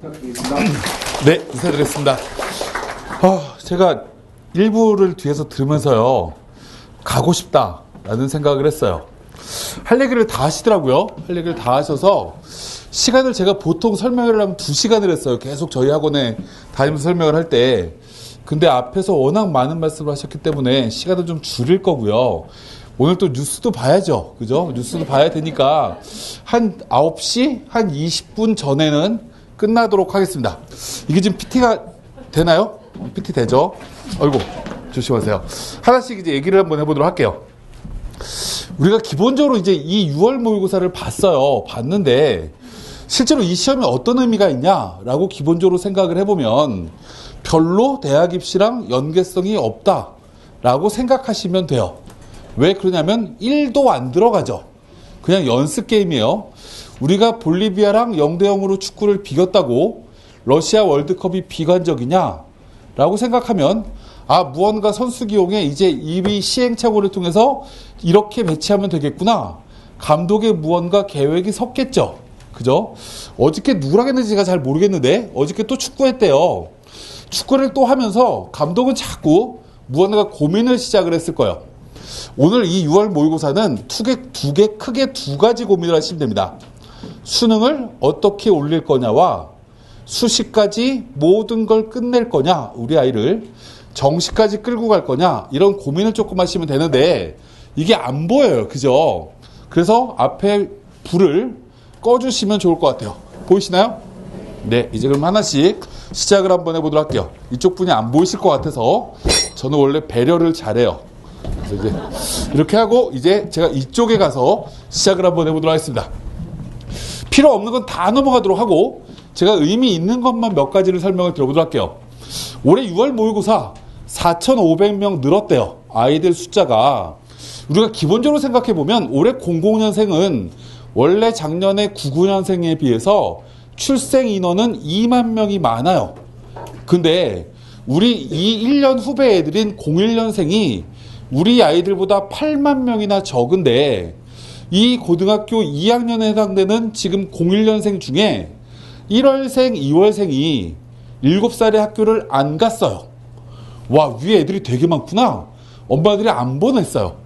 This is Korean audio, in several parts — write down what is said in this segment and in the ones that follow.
부탁드리겠습니다. 네, 인사드리겠습니다. 제가 일부를 뒤에서 들으면서요, 가고 싶다라는 생각을 했어요. 할 얘기를 다 하시더라고요. 할 얘기를 다 하셔서 시간을 제가 보통 설명을 하면 2시간을 했어요. 계속 저희 학원에 다니면서 설명을 할 때. 근데 앞에서 워낙 많은 말씀을 하셨기 때문에 시간을 좀 줄일 거고요. 오늘 또 뉴스도 봐야죠. 그죠? 뉴스도 봐야 되니까 한 9시 한 20분 전에는 끝나도록 하겠습니다. 이게 지금 PT가 되나요? PT 되죠? 아이고, 조심하세요. 하나씩 이제 얘기를 한번 해보도록 할게요. 우리가 기본적으로 이제 이 6월 모의고사를 봤어요. 봤는데 실제로 이 시험이 어떤 의미가 있냐라고 기본적으로 생각을 해보면 별로 대학 입시랑 연계성이 없다라고 생각하시면 돼요. 왜 그러냐면 1도 안 들어가죠. 그냥 연습 게임이에요. 우리가 볼리비아랑 0대0으로 축구를 비겼다고 러시아 월드컵이 비관적이냐? 라고 생각하면 무언가 선수 기용에 이제 이 시행착오를 통해서 이렇게 배치하면 되겠구나. 감독의 무언가 계획이 섰겠죠. 그죠? 어저께 누구랑 했는지가 잘 모르겠는데 어저께 또 축구했대요. 축구를 또 하면서 감독은 자꾸 무언가 고민을 시작을 했을 거예요. 오늘 이 6월 모의고사는 크게 두 가지 고민을 하시면 됩니다. 수능을 어떻게 올릴 거냐와 수시까지 모든 걸 끝낼 거냐, 우리 아이를 정시까지 끌고 갈 거냐, 이런 고민을 조금 하시면 되는데 이게 안 보여요. 그죠? 그래서 앞에 불을 꺼주시면 좋을 것 같아요. 보이시나요? 네, 이제 그럼 하나씩 시작을 한번 해보도록 할게요. 이쪽 분이 안 보이실 것 같아서 저는 원래 배려를 잘해요. 그래서 이제 이렇게 하고 이제 제가 이쪽에 가서 시작을 한번 해보도록 하겠습니다. 필요 없는 건 다 넘어가도록 하고 제가 의미 있는 것만 몇 가지를 설명을 들어보도록 할게요. 올해 6월 모의고사 4,500명 늘었대요. 아이들 숫자가. 우리가 기본적으로 생각해보면 올해 00년생은 원래 작년에 99년생에 비해서 출생 인원은 2만 명이 많아요. 근데 우리 이 1년 후배 애들인 01년생이 우리 아이들보다 8만 명이나 적은데 이 고등학교 2학년에 해당되는 지금 01년생 중에 1월생, 2월생이 7살의 학교를 안 갔어요. 와, 위에 애들이 되게 많구나. 엄마들이 안 보냈어요.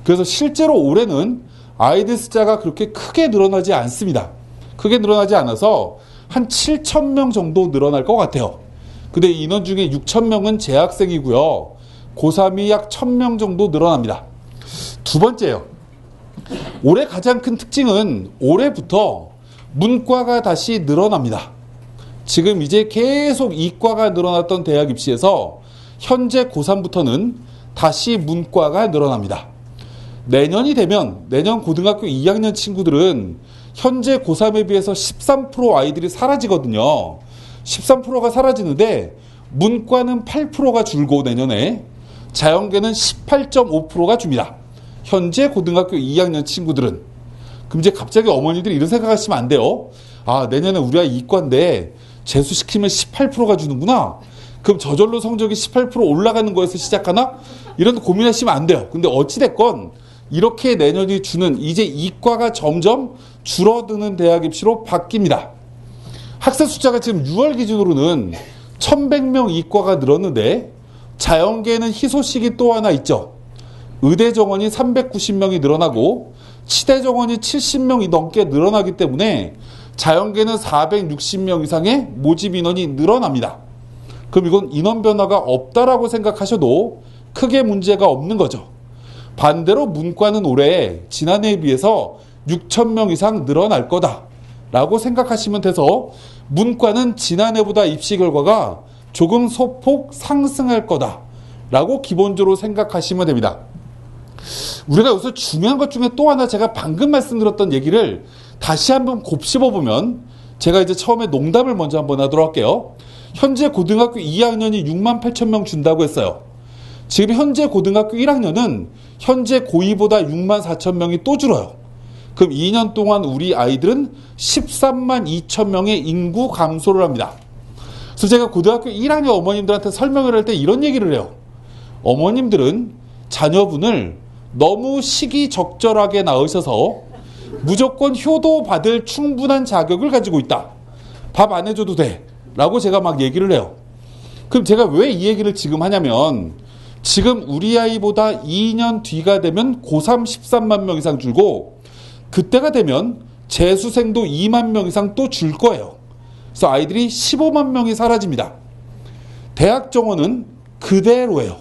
그래서 실제로 올해는 아이들 숫자가 그렇게 크게 늘어나지 않습니다. 크게 늘어나지 않아서 한 7,000명 정도 늘어날 것 같아요. 근데 인원 중에 6,000명은 재학생이고요. 고3이 약 1,000명 정도 늘어납니다. 두 번째요. 올해 가장 큰 특징은 올해부터 문과가 다시 늘어납니다. 지금 이제 계속 이과가 늘어났던 대학 입시에서 현재 고3부터는 다시 문과가 늘어납니다. 내년이 되면 내년 고등학교 2학년 친구들은 현재 고3에 비해서 13% 아이들이 사라지거든요. 13%가 사라지는데 문과는 8%가 줄고 내년에 자연계는 18.5%가 줍니다. 현재 고등학교 2학년 친구들은. 그럼 이제 갑자기 어머니들이 이런 생각하시면 안 돼요. 내년에 우리 아이 이과인데 재수시키면 18%가 주는구나. 그럼 저절로 성적이 18% 올라가는 거에서 시작하나? 이런 고민하시면 안 돼요. 근데 어찌됐건 이렇게 내년이 주는 이제 이과가 점점 줄어드는 대학 입시로 바뀝니다. 학생 숫자가 지금 6월 기준으로는 1,100명 이과가 늘었는데 자연계에는 희소식이 또 하나 있죠. 의대 정원이 390명이 늘어나고 치대 정원이 70명이 넘게 늘어나기 때문에 자연계는 460명 이상의 모집 인원이 늘어납니다. 그럼 이건 인원 변화가 없다라고 생각하셔도 크게 문제가 없는 거죠. 반대로 문과는 올해 지난해에 비해서 6,000명 이상 늘어날 거다라고 생각하시면 돼서 문과는 지난해보다 입시 결과가 조금 소폭 상승할 거다라고 기본적으로 생각하시면 됩니다. 우리가 여기서 중요한 것 중에 또 하나 제가 방금 말씀드렸던 얘기를 다시 한번 곱씹어보면 제가 이제 처음에 농담을 먼저 한번 하도록 할게요. 현재 고등학교 2학년이 6만 8천 명 준다고 했어요. 지금 현재 고등학교 1학년은 현재 고2보다 6만 4천 명이 또 줄어요. 그럼 2년 동안 우리 아이들은 13만 2천 명의 인구 감소를 합니다. 그래서 제가 고등학교 1학년 어머님들한테 설명을 할 때 이런 얘기를 해요. 어머님들은 자녀분을 너무 시기적절하게 낳으셔서 무조건 효도 받을 충분한 자격을 가지고 있다. 밥 안 해줘도 돼 라고 제가 막 얘기를 해요. 그럼 제가 왜 이 얘기를 지금 하냐면 지금 우리 아이보다 2년 뒤가 되면 고3 13만 명 이상 줄고 그때가 되면 재수생도 2만 명 이상 또 줄 거예요. 그래서 아이들이 15만 명이 사라집니다. 대학 정원은 그대로예요.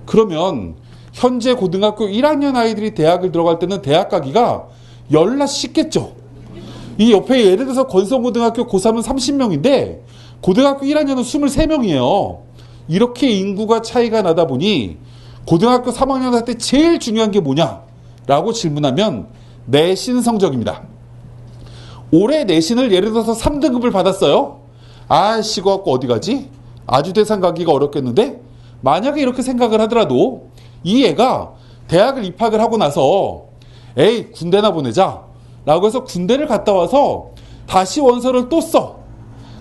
그러면 현재 고등학교 1학년 아이들이 대학을 들어갈 때는 대학 가기가 열나 쉽겠죠. 이 옆에 예를 들어서 건성고등학교 고3은 30명인데 고등학교 1학년은 23명이에요. 이렇게 인구가 차이가 나다 보니 고등학교 3학년 할 때 제일 중요한 게 뭐냐라고 질문하면 내신 성적입니다. 올해 내신을 예를 들어서 3등급을 받았어요. 아이씨, 이거 갖고 어디 가지? 아주대상 가기가 어렵겠는데? 만약에 이렇게 생각을 하더라도 이 애가 대학을 입학을 하고 나서 에이, 군대나 보내자 라고 해서 군대를 갔다 와서 다시 원서를 또 써.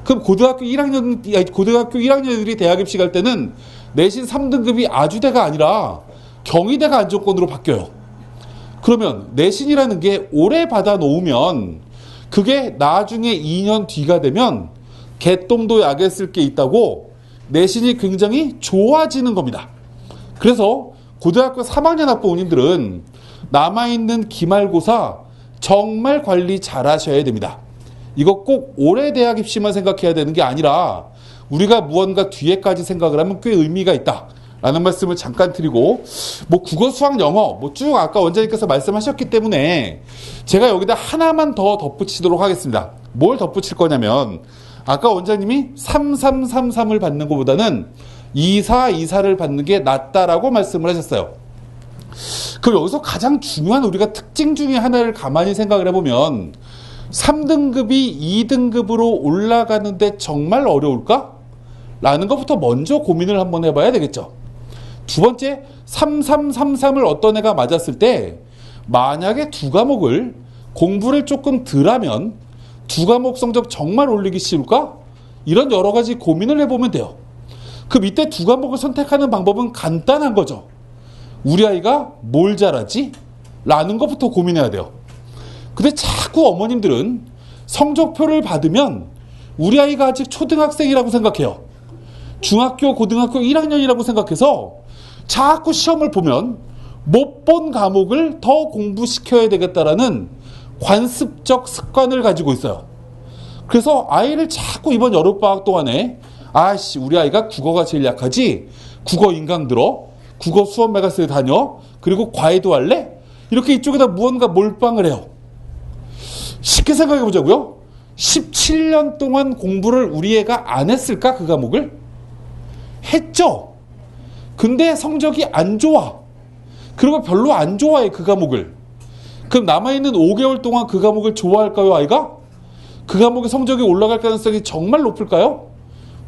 그럼 고등학교 1학년들이 대학 입시갈 때는 내신 3등급이 아주대가 아니라 경희대가 안정권으로 바뀌어요. 그러면 내신이라는 게 오래 받아 놓으면 그게 나중에 2년 뒤가 되면 개똥도 약에 쓸 게 있다고 내신이 굉장히 좋아지는 겁니다. 그래서 고등학교 3학년 학부모님들은 남아있는 기말고사 정말 관리 잘 하셔야 됩니다. 이거 꼭 올해 대학 입시만 생각해야 되는 게 아니라 우리가 무언가 뒤에까지 생각을 하면 꽤 의미가 있다 라는 말씀을 잠깐 드리고, 뭐 국어, 수학, 영어 뭐 쭉 아까 원장님께서 말씀하셨기 때문에 제가 여기다 하나만 더 덧붙이도록 하겠습니다. 뭘 덧붙일 거냐면 아까 원장님이 3333을 받는 것보다는 2424를 받는 게 낫다라고 말씀을 하셨어요. 그럼 여기서 가장 중요한 우리가 특징 중에 하나를 가만히 생각을 해보면 3등급이 2등급으로 올라가는데 정말 어려울까? 라는 것부터 먼저 고민을 한번 해봐야 되겠죠. 두 번째, 3333을 어떤 애가 맞았을 때 만약에 두 과목을 공부를 조금 덜 하면 두 과목 성적 정말 올리기 쉬울까? 이런 여러 가지 고민을 해보면 돼요. 그럼 이때 두 과목을 선택하는 방법은 간단한 거죠. 우리 아이가 뭘 잘하지? 라는 것부터 고민해야 돼요. 근데 자꾸 어머님들은 성적표를 받으면 우리 아이가 아직 초등학생이라고 생각해요. 중학교, 고등학교 1학년이라고 생각해서 자꾸 시험을 보면 못 본 과목을 더 공부시켜야 되겠다라는 관습적 습관을 가지고 있어요. 그래서 아이를 자꾸 이번 여름방학 동안에 아이씨, 우리 아이가 국어가 제일 약하지? 국어 인강 들어? 국어 수업 메가스에 다녀? 그리고 과외도 할래? 이렇게 이쪽에다 무언가 몰빵을 해요. 쉽게 생각해 보자고요. 17년 동안 공부를 우리 애가 안 했을까? 그 과목을? 했죠. 근데 성적이 안 좋아. 그리고 별로 안 좋아해, 그 과목을. 그럼 남아있는 5개월 동안 그 과목을 좋아할까요, 아이가? 그 과목의 성적이 올라갈 가능성이 정말 높을까요?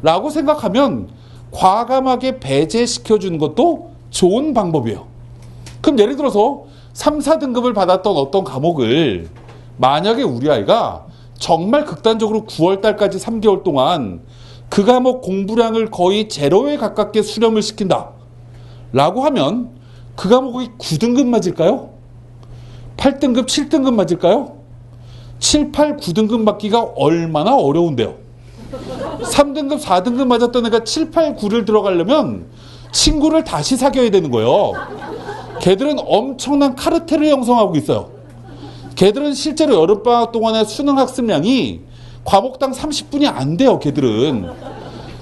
라고 생각하면 과감하게 배제시켜주는 것도 좋은 방법이에요. 그럼 예를 들어서 3, 4등급을 받았던 어떤 과목을 만약에 우리 아이가 정말 극단적으로 9월달까지 3개월 동안 그 과목 공부량을 거의 제로에 가깝게 수렴을 시킨다 라고 하면 그 과목이 9등급 맞을까요? 8등급, 7등급 맞을까요? 7, 8, 9등급 맞기가 얼마나 어려운데요. 3등급, 4등급 맞았던 애가 7, 8, 9를 들어가려면 친구를 다시 사귀어야 되는 거예요. 걔들은 엄청난 카르텔을 형성하고 있어요. 걔들은 실제로 여름방학 동안의 수능 학습량이 과목당 30분이 안 돼요, 걔들은.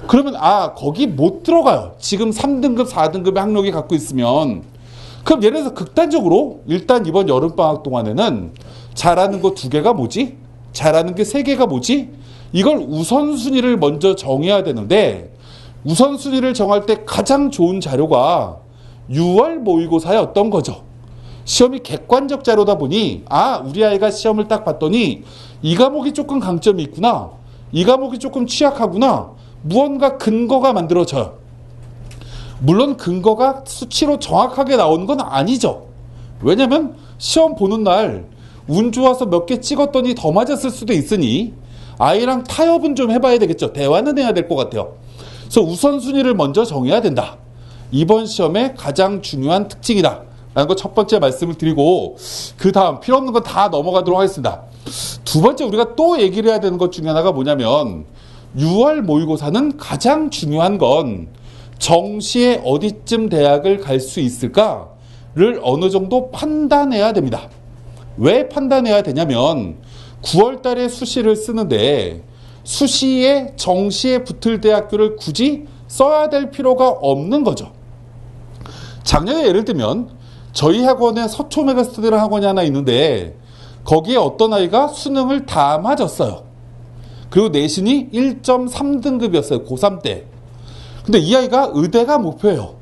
그러면 거기 못 들어가요. 지금 3등급, 4등급의 학력이 갖고 있으면. 그럼 예를 들어서 극단적으로 일단 이번 여름방학 동안에는 잘하는 거 2개가 뭐지? 잘하는 게 3개가 뭐지? 이걸 우선순위를 먼저 정해야 되는데 우선순위를 정할 때 가장 좋은 자료가 6월 모의고사였던 거죠. 시험이 객관적 자료다 보니 우리 아이가 시험을 딱 봤더니 이 과목이 조금 강점이 있구나. 이 과목이 조금 취약하구나. 무언가 근거가 만들어져요. 물론 근거가 수치로 정확하게 나오는 건 아니죠. 왜냐면 시험 보는 날 운 좋아서 몇 개 찍었더니 더 맞았을 수도 있으니 아이랑 타협은 좀 해봐야 되겠죠. 대화는 해야 될 것 같아요. 그래서 우선순위를 먼저 정해야 된다. 이번 시험의 가장 중요한 특징이다 거 첫 번째 말씀을 드리고, 그 다음 필요 없는 건 다 넘어가도록 하겠습니다. 두 번째 우리가 또 얘기를 해야 되는 것 중에 하나가 뭐냐면, 6월 모의고사는 가장 중요한 건 정시에 어디쯤 대학을 갈 수 있을까를 어느 정도 판단해야 됩니다. 왜 판단해야 되냐면 9월 달에 수시를 쓰는데 수시에 정시에 붙을 대학교를 굳이 써야 될 필요가 없는 거죠. 작년에 예를 들면 저희 학원에 서초메가스터디라는 학원이 하나 있는데 거기에 어떤 아이가 수능을 다 맞았어요. 그리고 내신이 1.3등급이었어요. 고3 때. 근데 이 아이가 의대가 목표예요.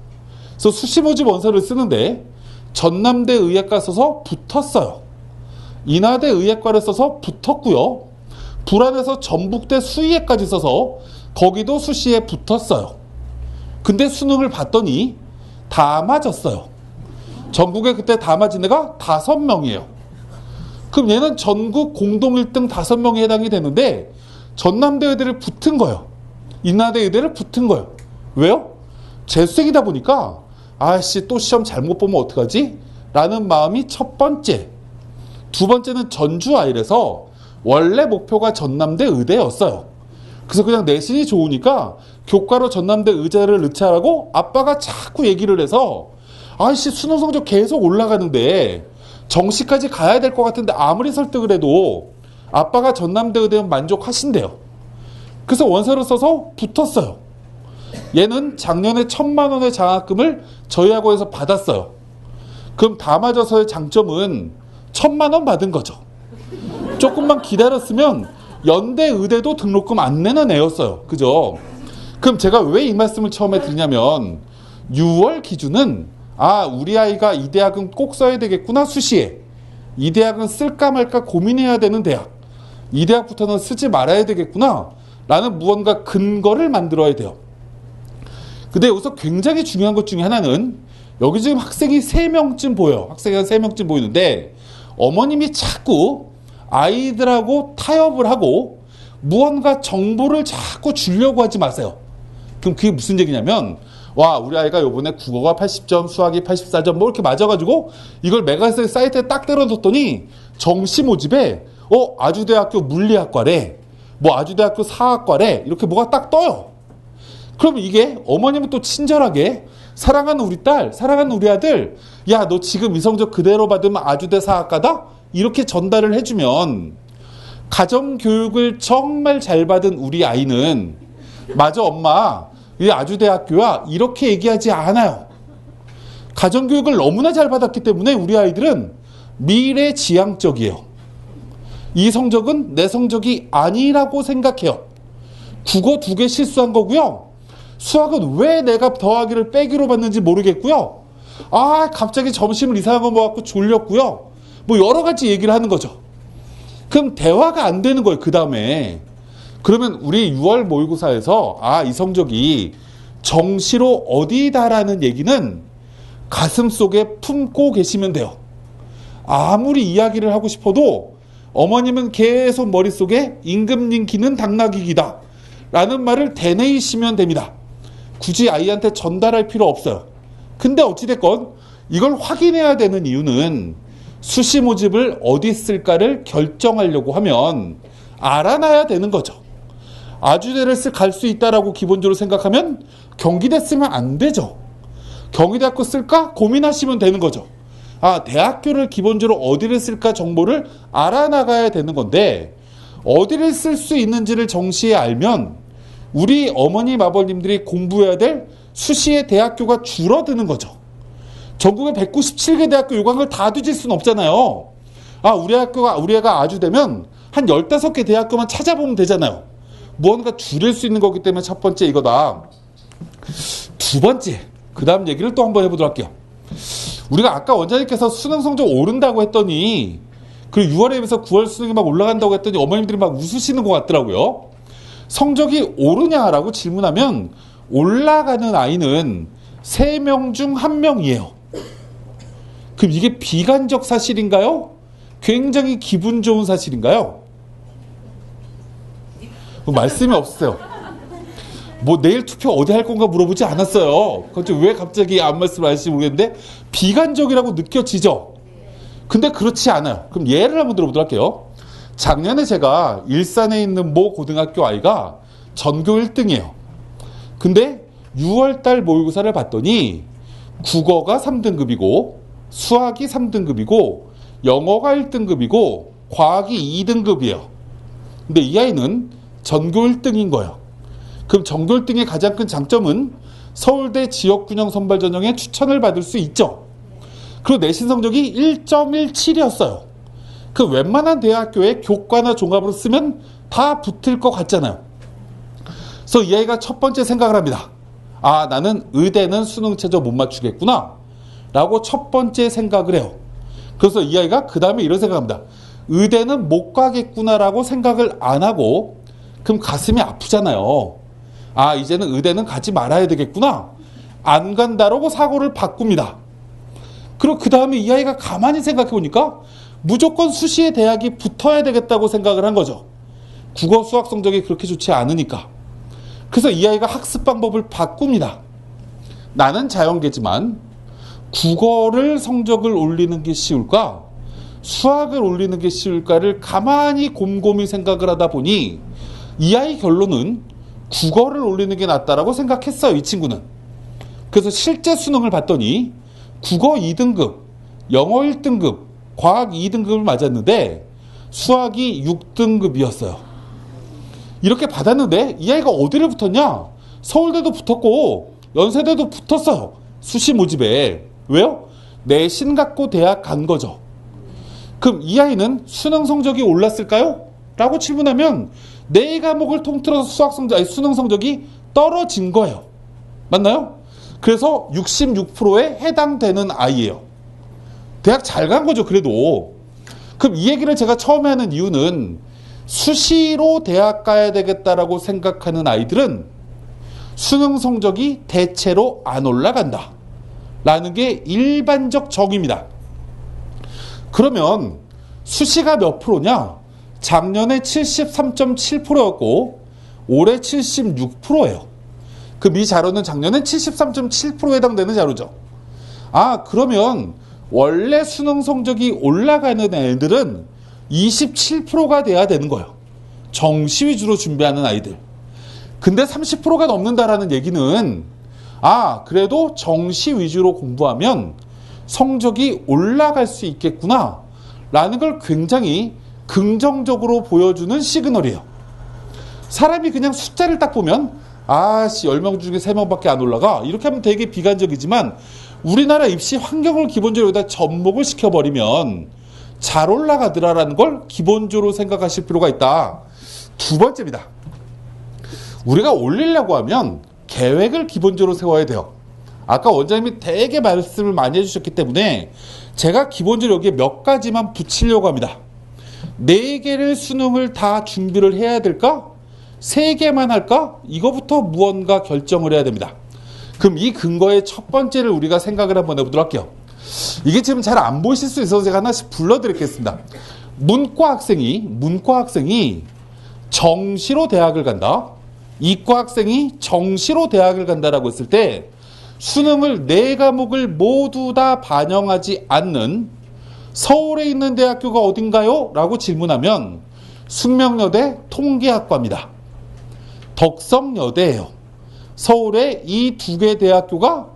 그래서 수시 모집 원서를 쓰는데 전남대 의예과 써서 붙었어요. 인하대 의예과를 써서 붙었고요. 불안해서 전북대 수의예까지 써서 거기도 수시에 붙었어요. 근데 수능을 봤더니 다 맞았어요. 전국에 그때 다 맞은 애가 5명이에요. 그럼 얘는 전국 공동 1등 5명에 해당이 되는데 전남대 의대를 붙은 거예요. 인하대 의대를 붙은 거예요. 왜요? 재수생이다 보니까 아씨 또 시험 잘못 보면 어떡하지? 라는 마음이 첫 번째. 두 번째는 전주 아이래서 원래 목표가 전남대 의대였어요. 그래서 그냥 내신이 좋으니까 교과로 전남대 의대를 넣자라고 아빠가 자꾸 얘기를 해서 아이씨 수능 성적 계속 올라가는데 정시까지 가야 될 것 같은데 아무리 설득을 해도 아빠가 전남대 의대는 만족하신대요. 그래서 원서를 써서 붙었어요. 얘는 작년에 1,000만 원의 장학금을 저희 학원에서 받았어요. 그럼 다 맞아서의 장점은 1,000만 원 받은 거죠. 조금만 기다렸으면 연대 의대도 등록금 안 내는 애였어요. 그죠? 그럼 제가 왜 이 말씀을 처음에 드리냐면 6월 기준은 우리 아이가 이 대학은 꼭 써야 되겠구나 수시에. 이 대학은 쓸까 말까 고민해야 되는 대학. 이 대학부터는 쓰지 말아야 되겠구나 라는 무언가 근거를 만들어야 돼요. 근데 여기서 굉장히 중요한 것 중에 하나는 여기 지금 학생이 3명쯤 보여요. 학생이 한 3명쯤 보이는데 어머님이 자꾸 아이들하고 타협을 하고 무언가 정보를 자꾸 주려고 하지 마세요. 그럼 그게 무슨 얘기냐면 우리 아이가 요번에 국어가 80점, 수학이 84점 뭐 이렇게 맞아가지고 이걸 메가스 사이트에 딱 때려뒀더니 정시 모집에 아주대학교 물리학과래, 뭐 아주대학교 사학과래 이렇게 뭐가 딱 떠요. 그럼 이게 어머님은 또 친절하게 사랑하는 우리 딸, 사랑하는 우리 아들, 야, 너 지금 이 성적 그대로 받으면 아주대 사학과다? 이렇게 전달을 해주면 가정교육을 정말 잘 받은 우리 아이는 맞아 엄마, 이 아주대학교야 이렇게 얘기하지 않아요. 가정교육을 너무나 잘 받았기 때문에 우리 아이들은 미래지향적이에요. 이 성적은 내 성적이 아니라고 생각해요. 국어 2개 실수한 거고요. 수학은 왜 내가 더하기를 빼기로 봤는지 모르겠고요. 갑자기 점심을 이상한 거 먹었고 졸렸고요. 뭐 여러 가지 얘기를 하는 거죠. 그럼 대화가 안 되는 거예요. 그 다음에. 그러면 우리 6월 모의고사에서 이 성적이 정시로 어디다라는 얘기는 가슴속에 품고 계시면 돼요. 아무리 이야기를 하고 싶어도 어머님은 계속 머릿속에 임금님기는 당나귀기다 라는 말을 되뇌이시면 됩니다. 굳이 아이한테 전달할 필요 없어요. 근데 어찌됐건 이걸 확인해야 되는 이유는 수시 모집을 어디 쓸까를 결정하려고 하면 알아놔야 되는 거죠. 아주대를 갈 수 있다라고 기본적으로 생각하면 경기대 쓰면 안 되죠. 경희대학교 쓸까 고민하시면 되는 거죠. 대학교를 기본적으로 어디를 쓸까 정보를 알아나가야 되는 건데 어디를 쓸 수 있는지를 정시에 알면 우리 어머님 아버님들이 공부해야 될 수시의 대학교가 줄어드는 거죠. 전국에 197개 대학교 요강을 다 뒤질 수는 없잖아요. 우리 애가 아주되면 한 15개 대학교만 찾아보면 되잖아요. 무언가 줄일 수 있는 거기 때문에 첫 번째 이거다. 두 번째, 그 다음 얘기를 또 한번 해보도록 할게요. 우리가 아까 원장님께서 수능 성적 오른다고 했더니 그리고 6월에 비해서 9월 수능이 막 올라간다고 했더니 어머님들이 막 웃으시는 것 같더라고요. 성적이 오르냐라고 질문하면 올라가는 아이는 3명 중 1명이에요. 그럼 이게 비관적 사실인가요? 굉장히 기분 좋은 사실인가요? 말씀이 없으세요. 뭐 내일 투표 어디 할 건가 물어보지 않았어요. 그렇죠? 왜 갑자기 아무 말씀을 하실지 모르겠는데 비관적이라고 느껴지죠? 근데 그렇지 않아요. 그럼 예를 한번 들어보도록 할게요. 작년에 제가 일산에 있는 모 고등학교 아이가 전교 1등이에요. 근데 6월달 모의고사를 봤더니 국어가 3등급이고 수학이 3등급이고 영어가 1등급이고 과학이 2등급이에요. 근데 이 아이는 전교 1등인 거예요. 그럼 전교 1등의 가장 큰 장점은 서울대 지역균형 선발전형에 추천을 받을 수 있죠. 그리고 내신 성적이 1.17이었어요. 그 웬만한 대학교에 교과나 종합으로 쓰면 다 붙을 것 같잖아요. 그래서 이 아이가 첫 번째 생각을 합니다. 아, 나는 의대는 수능 최저 못 맞추겠구나 라고 첫 번째 생각을 해요. 그래서 이 아이가 그 다음에 이런 생각합니다. 의대는 못 가겠구나 라고 생각을 안 하고 그럼 가슴이 아프잖아요. 아, 이제는 의대는 가지 말아야 되겠구나, 안 간다라고 사고를 바꿉니다. 그리고 그 다음에 이 아이가 가만히 생각해 보니까 무조건 수시에 대학이 붙어야 되겠다고 생각을 한 거죠. 국어 수학 성적이 그렇게 좋지 않으니까. 그래서 이 아이가 학습 방법을 바꿉니다. 나는 자연계지만 국어를 성적을 올리는 게 쉬울까, 수학을 올리는 게 쉬울까를 가만히 곰곰이 생각을 하다 보니 이 아이 결론은 국어를 올리는 게 낫다라고 생각했어요, 이 친구는. 그래서 실제 수능을 봤더니 국어 2등급, 영어 1등급, 과학 2등급을 맞았는데 수학이 6등급이었어요. 이렇게 받았는데 이 아이가 어디를 붙었냐? 서울대도 붙었고 연세대도 붙었어요. 수시 모집에. 왜요? 내신 갖고 대학 간 거죠. 그럼 이 아이는 수능 성적이 올랐을까요? 라고 질문하면 네 과목을 통틀어서 수능 성적이 떨어진 거예요. 맞나요? 그래서 66%에 해당되는 아이예요. 대학 잘 간 거죠, 그래도. 그럼 이 얘기를 제가 처음에 하는 이유는 수시로 대학 가야 되겠다라고 생각하는 아이들은 수능 성적이 대체로 안 올라간다 라는 게 일반적 정의입니다. 그러면 수시가 몇 프로냐? 작년에 73.7%였고 올해 76%예요. 그럼 이 자료는 작년에 73.7%에 해당되는 자료죠. 아, 그러면 원래 수능 성적이 올라가는 애들은 27%가 돼야 되는 거예요. 정시 위주로 준비하는 아이들. 근데 30%가 넘는다라는 얘기는 아, 그래도 정시 위주로 공부하면 성적이 올라갈 수 있겠구나 라는 걸 굉장히 긍정적으로 보여주는 시그널이에요. 사람이 그냥 숫자를 딱 보면 아씨 10명 중에 3명밖에 안 올라가 이렇게 하면 되게 비관적이지만 우리나라 입시 환경을 기본적으로 여기다 접목을 시켜버리면 잘 올라가더라라는 걸 기본적으로 생각하실 필요가 있다. 두 번째입니다. 우리가 올리려고 하면 계획을 기본적으로 세워야 돼요. 아까 원장님이 되게 말씀을 많이 해주셨기 때문에 제가 기본적으로 여기에 몇 가지만 붙이려고 합니다. 4개를 수능을 다 준비를 해야 될까? 3개만 할까? 이거부터 무언가 결정을 해야 됩니다. 그럼 이 근거의 첫 번째를 우리가 생각을 한번 해보도록 할게요. 이게 지금 잘 안 보이실 수 있어서 제가 하나씩 불러드리겠습니다. 문과 학생이 정시로 대학을 간다. 이과 학생이 정시로 대학을 간다라고 했을 때 수능을 4과목을 모두 다 반영하지 않는 서울에 있는 대학교가 어딘가요? 라고 질문하면 숙명여대 통계학과입니다. 덕성여대예요. 서울에 이 2개 대학교가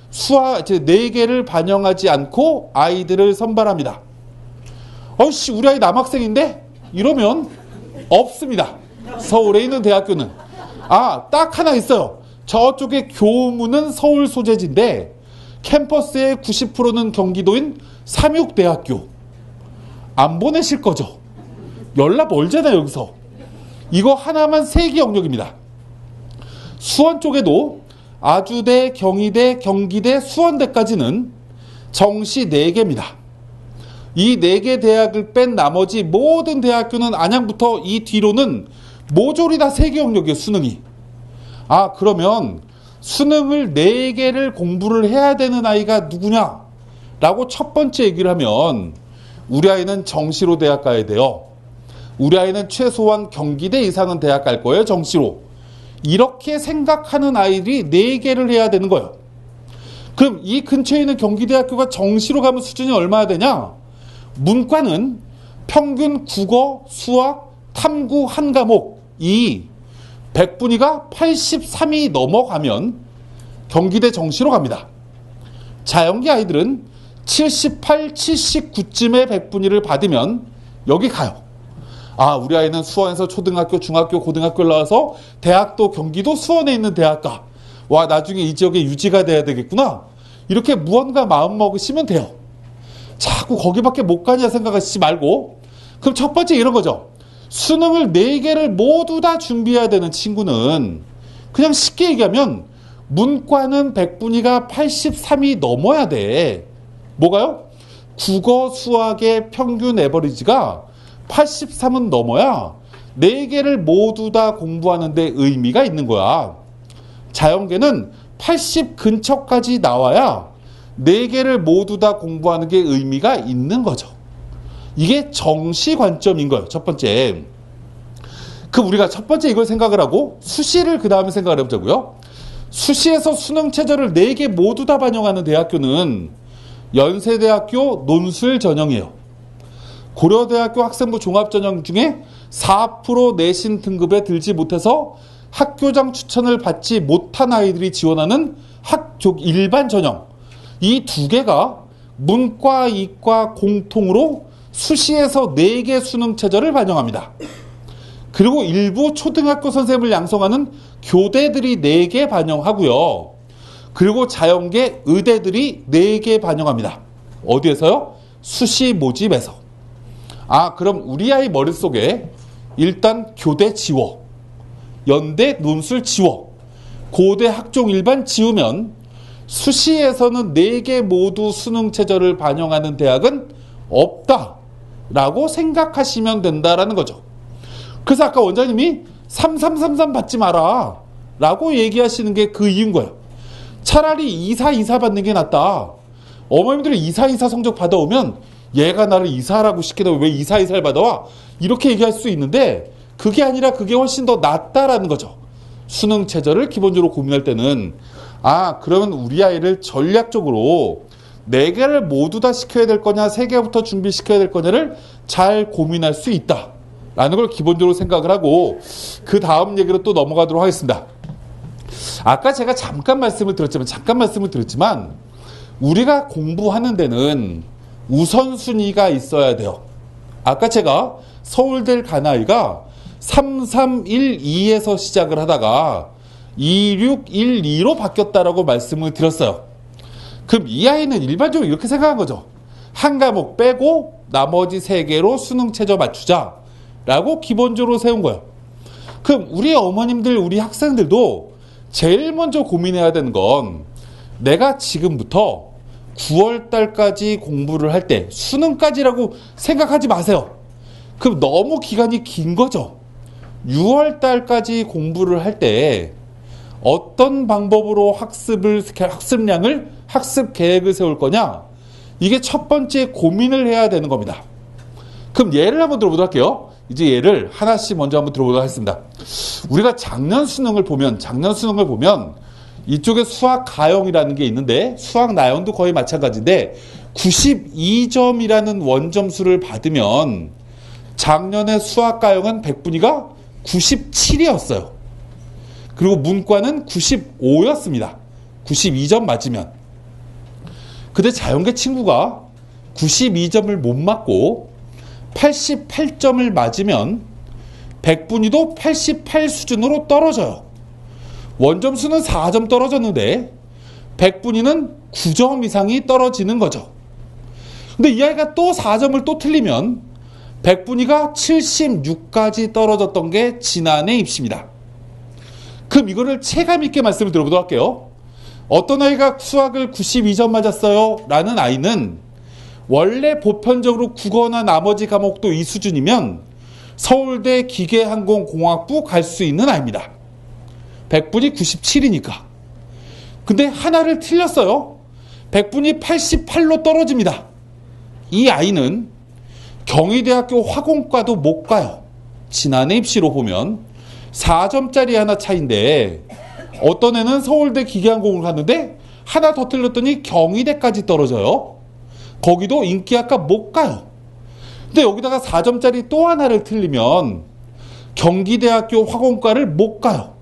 수학 4개를 반영하지 않고 아이들을 선발합니다. 어이씨, 우리 아이 남학생인데? 이러면 없습니다. 서울에 있는 대학교는. 아, 딱 하나 있어요. 저쪽에 교무는 서울 소재지인데 캠퍼스의 90%는 경기도인 삼육대학교. 안 보내실 거죠? 연락 멀잖아요, 여기서. 이거 하나만 3개 영역입니다. 수원 쪽에도 아주대, 경희대, 경기대, 수원대까지는 정시 4개입니다. 이 4개 대학을 뺀 나머지 모든 대학교는 안양부터 이 뒤로는 모조리 다 3개 영역이에요, 수능이. 아, 그러면 수능을 4개를 공부를 해야 되는 아이가 누구냐? 라고 첫 번째 얘기를 하면 우리 아이는 정시로 대학 가야 돼요. 우리 아이는 최소한 경기대 이상은 대학 갈 거예요, 정시로. 이렇게 생각하는 아이들이 4개를 해야 되는 거예요. 그럼 이 근처에 있는 경기대학교가 정시로 가면 수준이 얼마나 되냐? 문과는 평균 국어, 수학, 탐구 한 과목 이 100분위가 83이 넘어가면 경기대 정시로 갑니다. 자연계 아이들은 78, 79쯤에 100분위를 받으면 여기 가요. 아, 우리 아이는 수원에서 초등학교, 중학교, 고등학교를 나와서 대학도 경기도 수원에 있는 대학 가. 와, 나중에 이 지역에 유지가 돼야 되겠구나. 이렇게 무언가 마음 먹으시면 돼요. 자꾸 거기밖에 못 가냐 생각하시지 말고. 그럼 첫 번째 이런 거죠. 수능을 4개를 모두 다 준비해야 되는 친구는 그냥 쉽게 얘기하면 문과는 100분위가 83이 넘어야 돼. 뭐가요? 국어, 수학의 평균 에버리지가 83은 넘어야 4개를 모두 다 공부하는 데 의미가 있는 거야. 자연계는 80 근처까지 나와야 4개를 모두 다 공부하는 게 의미가 있는 거죠. 이게 정시 관점인 거예요. 첫 번째. 그럼 우리가 첫 번째 이걸 생각을 하고 수시를 그 다음에 생각을 해보자고요. 수시에서 수능 최저를 4개 모두 다 반영하는 대학교는 연세대학교 논술 전형이에요. 고려대학교 학생부 종합전형 중에 4% 내신 등급에 들지 못해서 학교장 추천을 받지 못한 아이들이 지원하는 일반 전형. 이 2개가 문과, 이과 공통으로 수시에서 4개 수능 최저를 반영합니다. 그리고 일부 초등학교 선생님을 양성하는 교대들이 4개 반영하고요. 그리고 자연계 의대들이 4개 반영합니다. 어디에서요? 수시 모집에서. 아, 그럼 우리 아이 머릿속에 일단 교대 지워, 연대 논술 지워, 고대 학종 일반 지우면 수시에서는 4개 모두 수능 최저를 반영하는 대학은 없다라고 생각하시면 된다라는 거죠. 그래서 아까 원장님이 3333 받지 마라 라고 얘기하시는 게 그 이유인 거예요. 차라리 2424 받는 게 낫다. 어머님들이 2424 성적 받아오면 얘가 나를 이사라고 시키다 왜 2424를 받아와? 이렇게 얘기할 수 있는데 그게 아니라 그게 훨씬 더 낫다라는 거죠. 수능 최저를 기본적으로 고민할 때는 아, 그러면 우리 아이를 전략적으로 4개를 모두 다 시켜야 될 거냐 3개부터 준비시켜야 될 거냐를 잘 고민할 수 있다 라는 걸 기본적으로 생각을 하고 그 다음 얘기로 또 넘어가도록 하겠습니다. 아까 제가 잠깐 말씀을 드렸지만 우리가 공부하는 데는 우선순위가 있어야 돼요. 아까 제가 서울대를 간 아이가 3312에서 시작을 하다가 2612로 바뀌었다라고 말씀을 드렸어요. 그럼 이 아이는 일반적으로 이렇게 생각한 거죠. 한 과목 빼고 나머지 3개로 수능 최저 맞추자 라고 기본적으로 세운 거예요. 그럼 우리 어머님들, 우리 학생들도 제일 먼저 고민해야 되는 건 내가 지금부터 9월달까지 공부를 할 때 수능까지라고 생각하지 마세요. 그럼 너무 기간이 긴 거죠. 6월달까지 공부를 할 때 어떤 방법으로 학습 계획을 세울 거냐? 이게 첫 번째 고민을 해야 되는 겁니다. 그럼 예를 한번 들어보도록 할게요. 이제 예를 하나씩 먼저 한번 들어보도록 하겠습니다. 우리가 작년 수능을 보면 이쪽에 수학 가형이라는 게 있는데 수학 나형도 거의 마찬가지인데 92점이라는 원점수를 받으면 작년에 수학 가형은 100분위가 97이었어요. 그리고 문과는 95였습니다. 92점 맞으면. 근데 자연계 친구가 92점을 못 맞고 88점을 맞으면 100분위도 88 수준으로 떨어져요. 원점수는 4점 떨어졌는데 100분위는 9점 이상이 떨어지는 거죠. 근데 이 아이가 또 4점을 또 틀리면 100분위가 76까지 떨어졌던 게 지난해 입시입니다. 그럼 이거를 체감 있게 말씀을 들어보도록 할게요. 어떤 아이가 수학을 92점 맞았어요 라는 아이는 원래 보편적으로 국어나 나머지 과목도 이 수준이면 서울대 기계항공공학부 갈 수 있는 아이입니다. 100분이 97이니까. 근데 하나를 틀렸어요. 100분이 88로 떨어집니다. 이 아이는 경희대학교 화공과도 못 가요. 지난해 입시로 보면 4점짜리 하나 차인데 어떤 애는 서울대 기계항공을 갔는데 하나 더 틀렸더니 경희대까지 떨어져요. 거기도 인기학과 못 가요. 근데 여기다가 4점짜리 또 하나를 틀리면 경기대학교 화공과를 못 가요.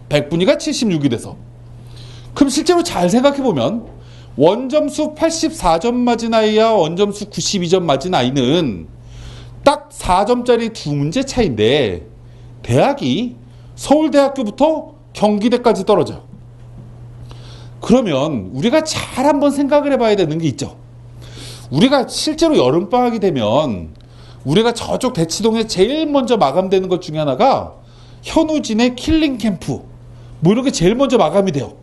100분위가 76이 돼서. 그럼 실제로 잘 생각해보면 원점수 84점 맞은 아이와 원점수 92점 맞은 아이는 딱 4점짜리 두 문제 차이인데 대학이 서울대학교부터 경기대까지 떨어져요. 그러면 우리가 잘 한번 생각을 해봐야 되는 게 있죠. 우리가 실제로 여름방학이 되면 우리가 저쪽 대치동에 제일 먼저 마감되는 것 중에 하나가 현우진의 킬링캠프 뭐 이렇게 제일 먼저 마감이 돼요.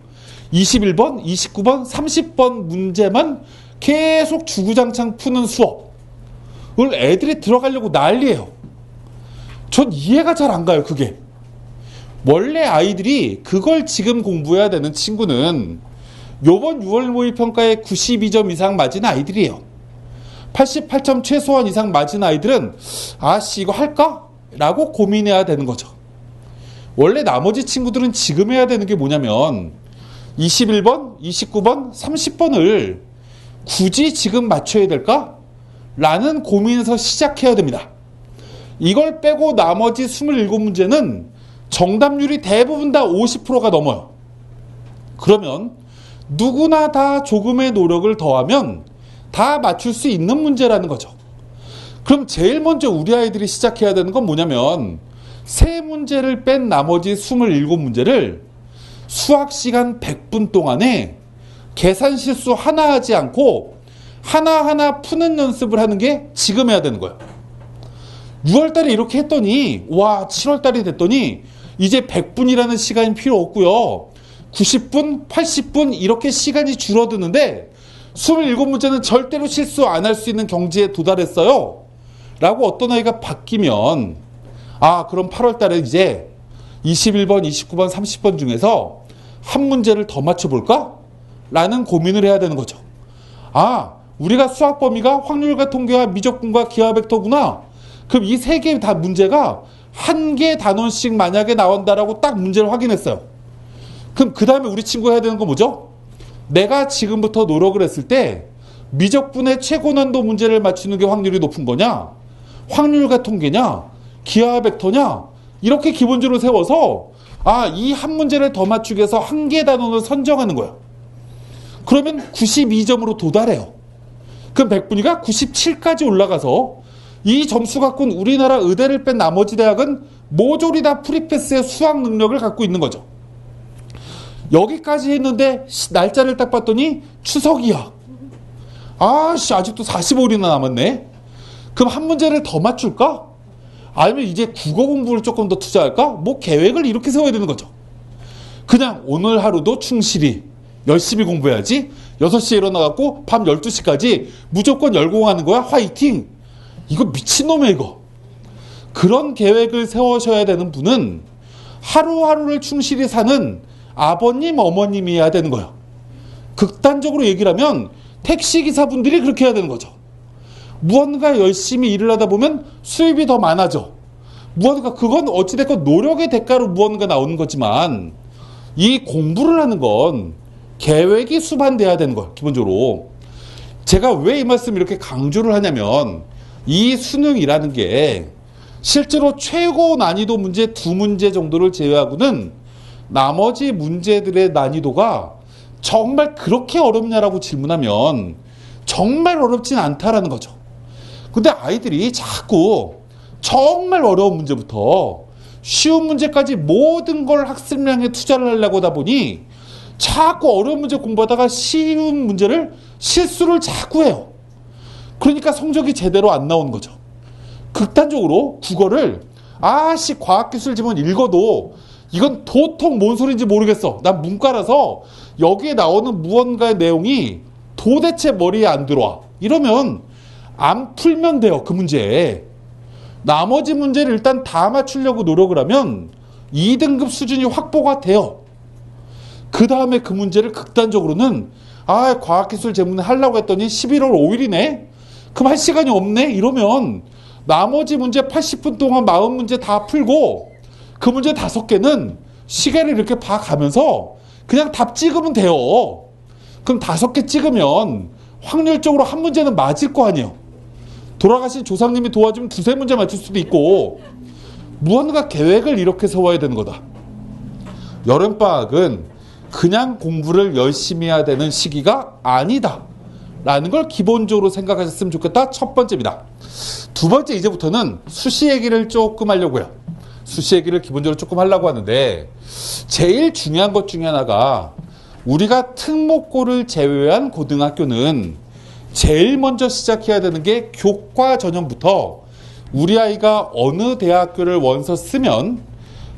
21번, 29번, 30번 문제만 계속 주구장창 푸는 수업을 애들이 들어가려고 난리예요. 전 이해가 잘 안 가요. 그게 원래 아이들이 그걸 지금 공부해야 되는 친구는 요번 6월 모의평가에 92점 이상 맞은 아이들이에요. 88점 최소한 이상 맞은 아이들은 아씨 이거 할까? 라고 고민해야 되는 거죠. 원래 나머지 친구들은 지금 해야 되는 게 뭐냐면 21번, 29번, 30번을 굳이 지금 맞춰야 될까? 라는 고민에서 시작해야 됩니다. 이걸 빼고 나머지 27문제는 정답률이 대부분 다 50%가 넘어요. 그러면 누구나 다 조금의 노력을 더하면 다 맞출 수 있는 문제라는 거죠. 그럼 제일 먼저 우리 아이들이 시작해야 되는 건 뭐냐면 3문제를 뺀 나머지 27문제를 수학 시간 100분 동안에 계산 실수 하나 하지 않고 하나하나 푸는 연습을 하는 게 지금 해야 되는 거예요. 6월달에 이렇게 했더니 와 7월달이 됐더니 이제 100분이라는 시간이 필요 없고요. 90분, 80분 이렇게 시간이 줄어드는데 27문제는 절대로 실수 안 할 수 있는 경지에 도달했어요. 라고 어떤 아이가 바뀌면 아 그럼 8월달에 이제 21번, 29번, 30번 중에서 한 문제를 더 맞춰볼까? 라는 고민을 해야 되는 거죠. 아 우리가 수학 범위가 확률과 통계와 미적분과 기하 벡터구나. 그럼 이 세 개 다 문제가 한 개 단원씩 만약에 나온다라고 딱 문제를 확인했어요. 그럼 그 다음에 우리 친구가 해야 되는 건 뭐죠? 내가 지금부터 노력을 했을 때 미적분의 최고 난도 문제를 맞추는 게 확률이 높은 거냐? 확률과 통계냐? 기하 벡터냐? 이렇게 기본적으로 세워서 아, 이 한 문제를 더 맞추기 위해서 한 개 단원을 선정하는 거예요. 그러면 92점으로 도달해요. 그럼 100분위가 97까지 올라가서 이 점수 갖고는 우리나라 의대를 뺀 나머지 대학은 모조리 다 프리패스의 수학 능력을 갖고 있는 거죠. 여기까지 했는데 날짜를 딱 봤더니 추석이야. 아씨 아직도 45일이나 남았네. 그럼 한 문제를 더 맞출까? 아니면 이제 국어 공부를 조금 더 투자할까? 뭐 계획을 이렇게 세워야 되는 거죠. 그냥 오늘 하루도 충실히 열심히 공부해야지. 6시에 일어나갖고 밤 12시까지 무조건 열공하는 거야. 화이팅! 이거 미친놈이야 이거. 그런 계획을 세우셔야 되는 분은 하루하루를 충실히 사는 아버님, 어머님이어야 되는 거예요. 극단적으로 얘기를 하면 택시기사분들이 그렇게 해야 되는 거죠. 무언가 열심히 일을 하다 보면 수입이 더 많아져. 무언가 그건 어찌됐건 노력의 대가로 무언가 나오는 거지만 이 공부를 하는 건 계획이 수반돼야 되는 거예요. 기본적으로. 제가 왜 이 말씀을 이렇게 강조를 하냐면 이 수능이라는 게 실제로 최고 난이도 문제 2문제 정도를 제외하고는 나머지 문제들의 난이도가 정말 그렇게 어렵냐라고 질문하면 정말 어렵진 않다라는 거죠. 근데 아이들이 자꾸 정말 어려운 문제부터 쉬운 문제까지 모든 걸 학습량에 투자를 하려고 하다 보니 자꾸 어려운 문제 공부하다가 쉬운 문제를 실수를 자꾸 해요. 그러니까 성적이 제대로 안 나오는 거죠. 극단적으로 국어를 아씨 과학기술 지문 읽어도 이건 도통 뭔 소리인지 모르겠어. 난 문과라서 여기에 나오는 무언가의 내용이 도대체 머리에 안 들어와. 이러면 안 풀면 돼요. 그 문제에. 나머지 문제를 일단 다 맞추려고 노력을 하면 2등급 수준이 확보가 돼요. 그 다음에 그 문제를 극단적으로는 아 과학기술 제문 하려고 했더니 11월 5일이네? 그럼 할 시간이 없네? 이러면 나머지 문제 80분 동안 40문제 다 풀고 그 문제 5개는 시계를 이렇게 봐가면서 그냥 답 찍으면 돼요. 그럼 5개 찍으면 확률적으로 한 문제는 맞을 거 아니에요. 돌아가신 조상님이 도와주면 2-3문제 맞출 수도 있고, 무언가 계획을 이렇게 세워야 되는 거다. 여름방학은 그냥 공부를 열심히 해야 되는 시기가 아니다 라는 걸 기본적으로 생각하셨으면 좋겠다. 첫 번째입니다. 두 번째, 이제부터는 수시 얘기를 조금 하려고 해요. 수시 얘기를 기본적으로 조금 하려고 하는데, 제일 중요한 것 중에 하나가, 우리가 특목고를 제외한 고등학교는 제일 먼저 시작해야 되는 게 교과 전형부터 우리 아이가 어느 대학교를 원서 쓰면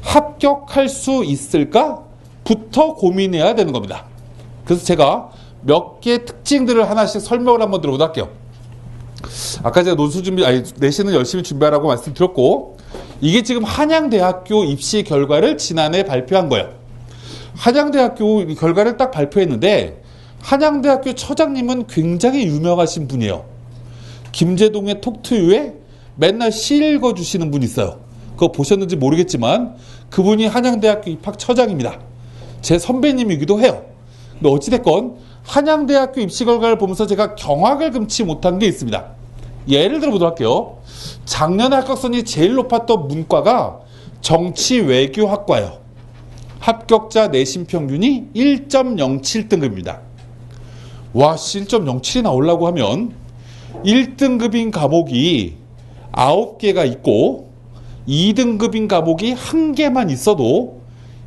합격할 수 있을까? 부터 고민해야 되는 겁니다. 그래서 제가 몇 개의 특징들을 하나씩 설명을 한번 들어보도록 할게요. 아까 제가 내신은 열심히 준비하라고 말씀드렸고, 이게 지금 한양대학교 입시 결과를 지난해 발표한 거예요. 한양대학교 결과를 딱 발표했는데, 한양대학교 처장님은 굉장히 유명하신 분이에요. 김제동의 톡투유에 맨날 시 읽어주시는 분이 있어요. 그거 보셨는지 모르겠지만 그분이 한양대학교 입학처장입니다. 제 선배님이기도 해요. 근데 어찌됐건 한양대학교 입시 결과를 보면서 제가 경악을 금치 못한 게 있습니다. 예를 들어보도록 할게요. 작년에 합격선이 제일 높았던 문과가 정치외교학과예요. 합격자 내신 평균이 1.07등급입니다. 와, 1.07이 나오려고 하면 1등급인 과목이 9개가 있고 2등급인 과목이 1개만 있어도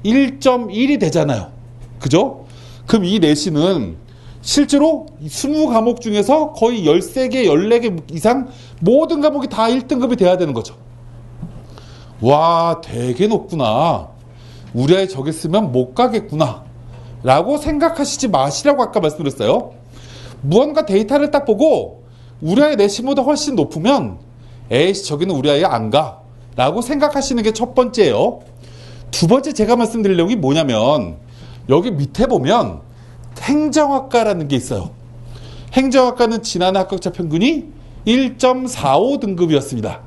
1.1이 되잖아요. 그죠? 그럼 이 내신은 실제로 20과목 중에서 거의 13개, 14개 이상 모든 과목이 다 1등급이 돼야 되는 거죠. 와, 되게 높구나. 우리 아이 저기 쓰면 못 가겠구나 라고 생각하시지 마시라고 아까 말씀드렸어요. 무언가 데이터를 딱 보고 우리 아이 내신보다 훨씬 높으면 에이씨, 저기는 우리 아이 안 가 라고 생각하시는 게 첫 번째예요. 두 번째, 제가 말씀드릴 내용이 뭐냐면, 여기 밑에 보면 행정학과라는 게 있어요. 행정학과는 지난해 합격자 평균이 1.45등급이었습니다.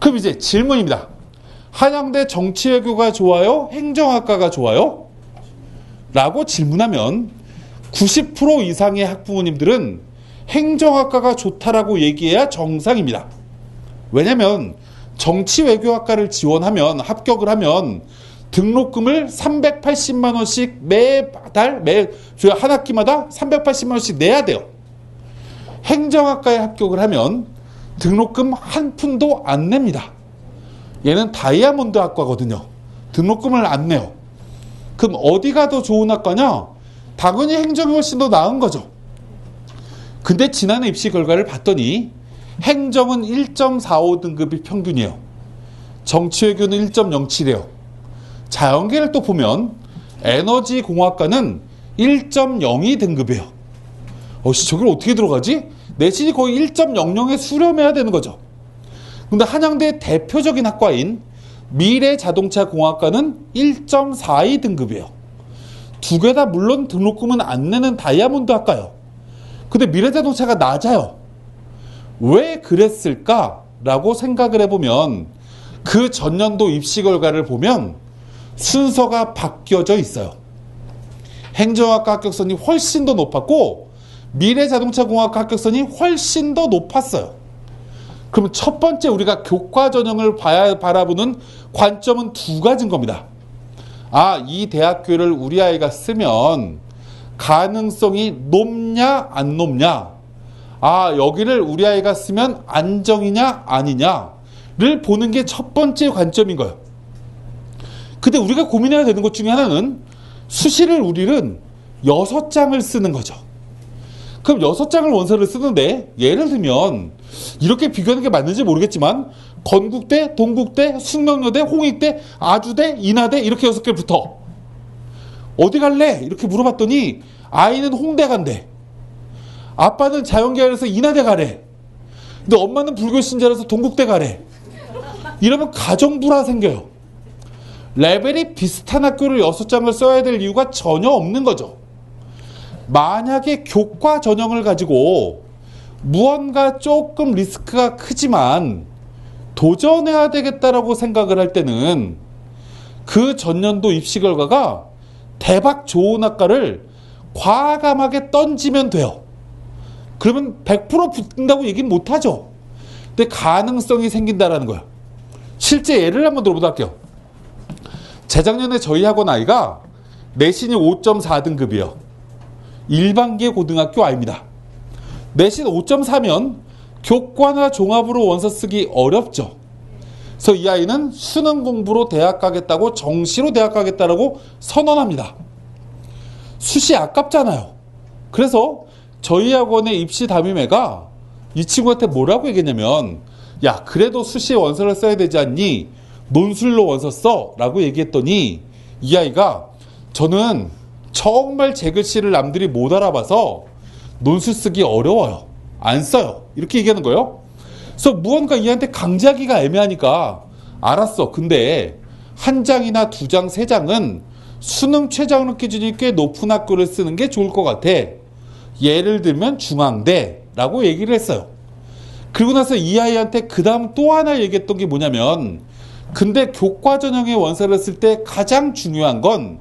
그럼 이제 질문입니다. 한양대 정치외교가 좋아요? 행정학과가 좋아요? 라고 질문하면 90% 이상의 학부모님들은 행정학과가 좋다라고 얘기해야 정상입니다. 왜냐면 정치외교학과를 지원하면, 합격을 하면 등록금을 380만 원씩 매달 한 학기마다 380만 원씩 내야 돼요. 행정학과에 합격을 하면 등록금 한 푼도 안 냅니다. 얘는 다이아몬드 학과거든요. 등록금을 안 내요. 그럼 어디가 더 좋은 학과냐? 당연히 행정이 훨씬 더 나은 거죠. 근데 지난해 입시 결과를 봤더니 행정은 1.45등급이 평균이에요. 정치외교는 1.07이에요. 자연계를 또 보면 에너지공학과는 1.02등급이에요. 저걸 어떻게 들어가지? 내신이 거의 1.00에 수렴해야 되는 거죠. 근데 한양대의 대표적인 학과인 미래자동차공학과는 1.42등급이에요. 두 개 다 물론 등록금은 안 내는 다이아몬드 학과예요. 근데 미래자동차가 낮아요. 왜 그랬을까라고 생각을 해보면 그 전년도 입시 결과를 보면 순서가 바뀌어져 있어요. 행정학과 합격선이 훨씬 더 높았고 미래자동차공학과 합격선이 훨씬 더 높았어요. 그러면 첫 번째 우리가 교과 전형을 바라보는 관점은 두 가지인 겁니다. 이 대학교를 우리 아이가 쓰면 가능성이 높냐 안 높냐, 여기를 우리 아이가 쓰면 안정이냐 아니냐를 보는 게 첫 번째 관점인 거예요. 근데 우리가 고민해야 되는 것 중에 하나는 수시를 우리는 6장을 쓰는 거죠. 그럼 6장을 원서를 쓰는데, 예를 들면 이렇게 비교하는 게 맞는지 모르겠지만 건국대, 동국대, 숙명여대, 홍익대, 아주대, 인하대 이렇게 6개를 붙어. 어디 갈래? 이렇게 물어봤더니 아이는 홍대 간대. 아빠는 자연계열에서 인하대 가래. 근데 엄마는 불교 신자라서 동국대 가래. 이러면 가정불화 생겨요. 레벨이 비슷한 학교를 6장을 써야 될 이유가 전혀 없는 거죠. 만약에 교과 전형을 가지고 무언가 조금 리스크가 크지만 도전해야 되겠다라고 생각을 할 때는 그 전년도 입시 결과가 대박 좋은 학과를 과감하게 던지면 돼요. 그러면 100% 붙는다고 얘기는 못하죠. 근데 가능성이 생긴다라는 거예요. 실제 예를 한번 들어보도록 할게요. 재작년에 저희 학원 아이가 내신이 5.4등급이에요. 일반계 고등학교 아이입니다. 내신 5.4면 교과나 종합으로 원서 쓰기 어렵죠. 그래서 이 아이는 수능 공부로 대학 가겠다고 정시로 대학 가겠다라고 선언합니다. 수시 아깝잖아요. 그래서 저희 학원의 입시 담임애가 이 친구한테 뭐라고 얘기했냐면, 야, 그래도 수시에 원서를 써야 되지 않니? 논술로 원서 써 라고 얘기했더니 이 아이가, 저는 정말 제 글씨를 남들이 못 알아봐서 논술 쓰기 어려워요. 안 써요. 이렇게 얘기하는 거예요. 그래서 무언가 얘한테 강제하기가 애매하니까, 알았어. 근데 한 장이나 두 장, 세 장은 수능 최저학력 기준이 꽤 높은 학교를 쓰는 게 좋을 것 같아. 예를 들면 중앙대라고 얘기를 했어요. 그리고 나서 이 아이한테 그 다음 또 하나 얘기했던 게 뭐냐면, 근데 교과 전형의 원서를 쓸 때 가장 중요한 건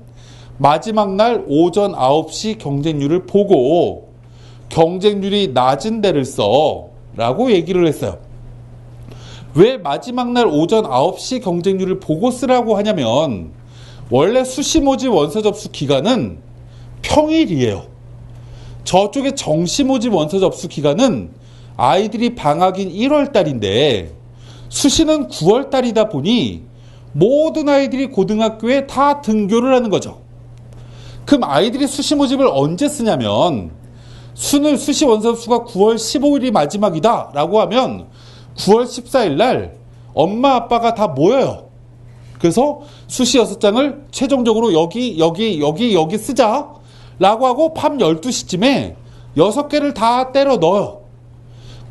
마지막 날 오전 9시 경쟁률을 보고 경쟁률이 낮은 데를 써 라고 얘기를 했어요. 왜 마지막 날 오전 9시 경쟁률을 보고 쓰라고 하냐면, 원래 수시 모집 원서 접수 기간은 평일이에요. 저쪽에 정시 모집 원서 접수 기간은 아이들이 방학인 1월 달인데 수시는 9월 달이다 보니 모든 아이들이 고등학교에 다 등교를 하는 거죠. 그럼 아이들이 수시 모집을 언제 쓰냐면, 수시 원서 접수가 9월 15일이 마지막이다 라고 하면 9월 14일 날 엄마 아빠가 다 모여요. 그래서 수시 6장을 최종적으로 여기 쓰자 라고 하고 밤 12시쯤에 6개를 다 때려 넣어요.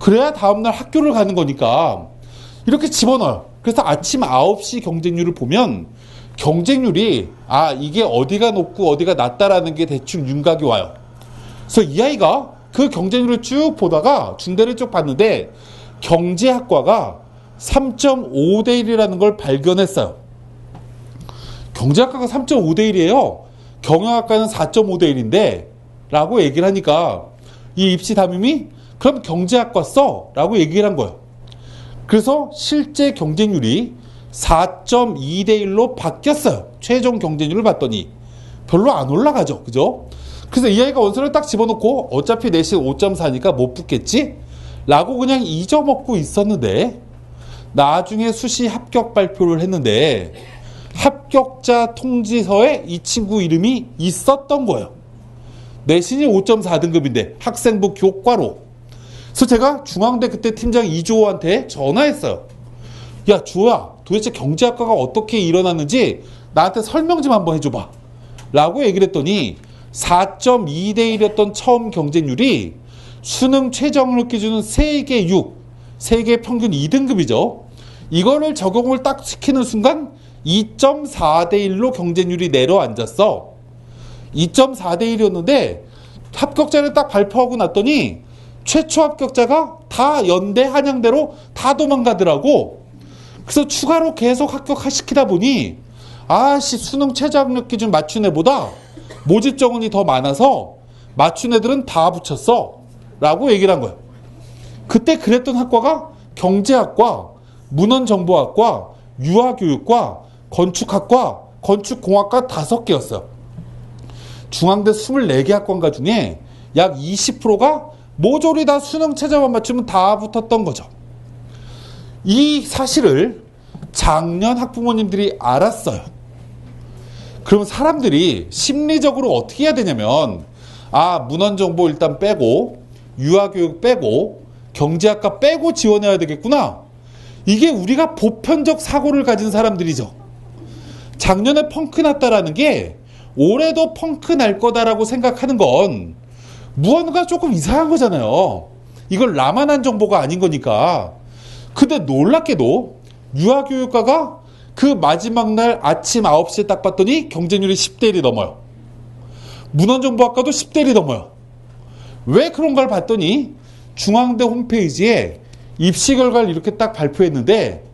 그래야 다음날 학교를 가는 거니까 이렇게 집어넣어요. 그래서 아침 9시 경쟁률을 보면 경쟁률이, 이게 어디가 높고 어디가 낮다라는 게 대충 윤곽이 와요. 그래서 이 아이가 그 경쟁률을 쭉 보다가 중대를 쭉 봤는데 경제학과가 3.5대 1이라는 걸 발견했어요. 경제학과가 3.5대 1이에요. 경영학과는 4.5대 1인데 라고 얘기를 하니까 이 입시 담임이 그럼 경제학과 써 라고 얘기를 한 거예요. 그래서 실제 경쟁률이 4.2대 1로 바뀌었어요. 최종 경쟁률을 봤더니 별로 안 올라가죠. 그죠? 그래서 이 아이가 원서를 딱 집어넣고 어차피 내신 5.4니까 못 붙겠지? 라고 그냥 잊어먹고 있었는데, 나중에 수시 합격 발표를 했는데 합격자 통지서에 이 친구 이름이 있었던 거예요. 내신이 5.4등급인데 학생부 교과로. 그래서 제가 중앙대 그때 팀장 이주호한테 전화했어요. 야, 주호야, 도대체 경제학과가 어떻게 일어났는지 나한테 설명 좀 한번 해줘봐 라고 얘기를 했더니 4.2대 1이었던 처음 경쟁률이 수능 최저학력 기준은 세계 6, 세계 평균 2등급이죠. 이거를 적용을 딱 시키는 순간 2.4대 1로 경쟁률이 내려앉았어. 2.4대 1이었는데 합격자를 딱 발표하고 났더니 최초 합격자가 다 연대 한양대로 다 도망가더라고. 그래서 추가로 계속 합격시키다 보니 수능 최저학력 기준 맞춘 애보다 모집 정원이 더 많아서 맞춘 애들은 다 붙였어 라고 얘기를 한 거예요. 그때 그랬던 학과가 경제학과, 문헌정보학과, 유아교육과, 건축학과, 건축공학과 5개였어요. 중앙대 24개 학과인가 중에 약 20%가 모조리 다 수능 최저만 맞추면 다 붙었던 거죠. 이 사실을 작년 학부모님들이 알았어요. 그럼 사람들이 심리적으로 어떻게 해야 되냐면, 문헌정보 일단 빼고 유아교육 빼고 경제학과 빼고 지원해야 되겠구나. 이게 우리가 보편적 사고를 가진 사람들이죠. 작년에 펑크 났다라는 게 올해도 펑크 날 거다라고 생각하는 건 무언가 조금 이상한 거잖아요. 이걸 나만 한 정보가 아닌 거니까. 근데 놀랍게도 유아교육과가 그 마지막 날 아침 9시에 딱 봤더니 경쟁률이 10대 1이 넘어요. 문헌정보학과도 10대 1이 넘어요. 왜 그런 걸 봤더니 중앙대 홈페이지에 입시 결과를 이렇게 딱 발표했는데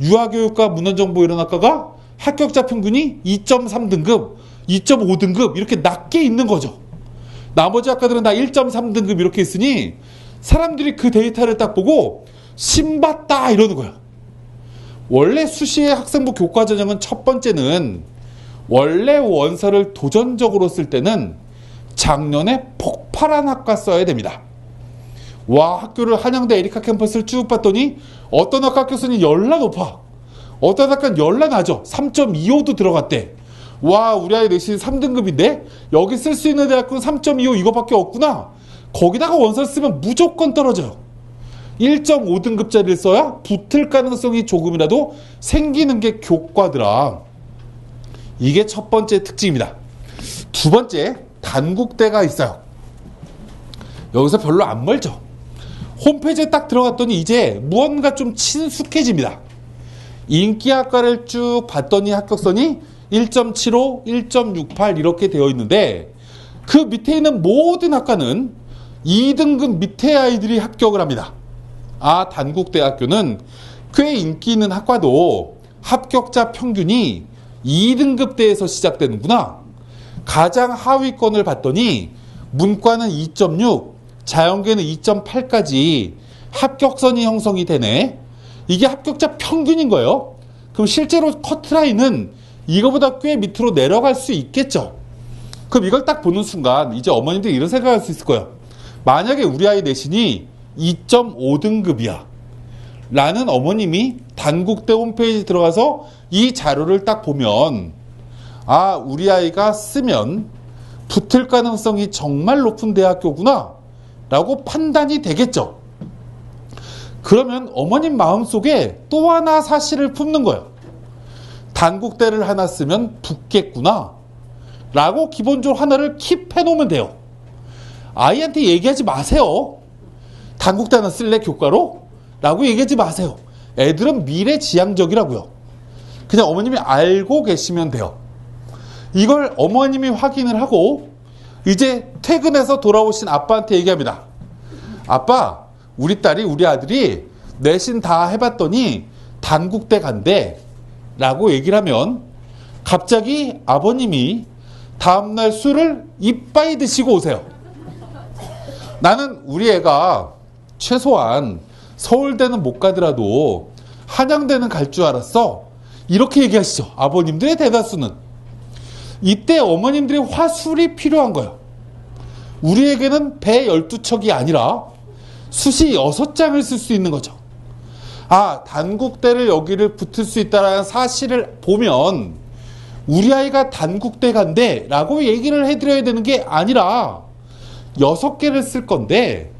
유아교육과 문헌정보 이런 학과가 합격자 평균이 2.3등급, 2.5등급 이렇게 낮게 있는 거죠. 나머지 학과들은 다 1.3등급 이렇게 있으니 사람들이 그 데이터를 딱 보고 신봤다 이러는 거예요. 원래 수시의 학생부 교과 전형은 첫 번째는 원래 원서를 도전적으로 쓸 때는 작년에 폭발한 학과 써야 됩니다. 와, 학교를 한양대 에리카 캠퍼스를 쭉 봤더니 어떤 학과 교수님 열나 높아. 어떤 학과는 열나 낮아. 3.25도 들어갔대. 와, 우리 아이 내신 3등급인데 여기 쓸 수 있는 대학교는 3.25 이거밖에 없구나. 거기다가 원서를 쓰면 무조건 떨어져요. 1.5등급짜리를 써야 붙을 가능성이 조금이라도 생기는 게 교과더라. 이게 첫 번째 특징입니다. 두 번째, 단국대가 있어요. 여기서 별로 안 멀죠. 홈페이지에 딱 들어갔더니 이제 무언가 좀 친숙해집니다. 인기학과를 쭉 봤더니 합격선이 1.75, 1.68 이렇게 되어 있는데 그 밑에 있는 모든 학과는 2등급 밑에 아이들이 합격을 합니다. 아, 단국대학교는 꽤 인기 있는 학과도 합격자 평균이 2등급대에서 시작되는구나. 가장 하위권을 봤더니 문과는 2.6, 자연계는 2.8까지 합격선이 형성이 되네. 이게 합격자 평균인 거예요. 그럼 실제로 커트라인은 이거보다 꽤 밑으로 내려갈 수 있겠죠. 그럼 이걸 딱 보는 순간 이제 어머님들이 이런 생각할 수 있을 거예요. 만약에 우리 아이 내신이 2.5등급이야 라는 어머님이 단국대 홈페이지 들어가서 이 자료를 딱 보면 아, 우리 아이가 쓰면 붙을 가능성이 정말 높은 대학교구나 라고 판단이 되겠죠. 그러면 어머님 마음속에 또 하나 사실을 품는 거예요. 단국대를 하나 쓰면 붙겠구나 라고 기본적으로 하나를 킵해 놓으면 돼요. 아이한테 얘기하지 마세요. 단국대 하나 쓸래 교과로? 라고 얘기하지 마세요. 애들은 미래지향적이라고요. 그냥 어머님이 알고 계시면 돼요. 이걸 어머님이 확인을 하고 이제 퇴근해서 돌아오신 아빠한테 얘기합니다. 아빠, 우리 딸이 우리 아들이 내신 다 해봤더니 단국대 간대 라고 얘기를 하면 갑자기 아버님이 다음날 술을 이빠이 드시고 오세요. 나는 우리 애가 최소한 서울대는 못 가더라도 한양대는 갈 줄 알았어. 이렇게 얘기하시죠. 아버님들의 대다수는. 이때 어머님들의 화술이 필요한 거예요. 우리에게는 배 12척이 아니라 숫이 6장을 쓸 수 있는 거죠. 아, 단국대를 여기를 붙을 수 있다는 사실을 보면 우리 아이가 단국대 간대 라고 얘기를 해드려야 되는 게 아니라 6개를 쓸 건데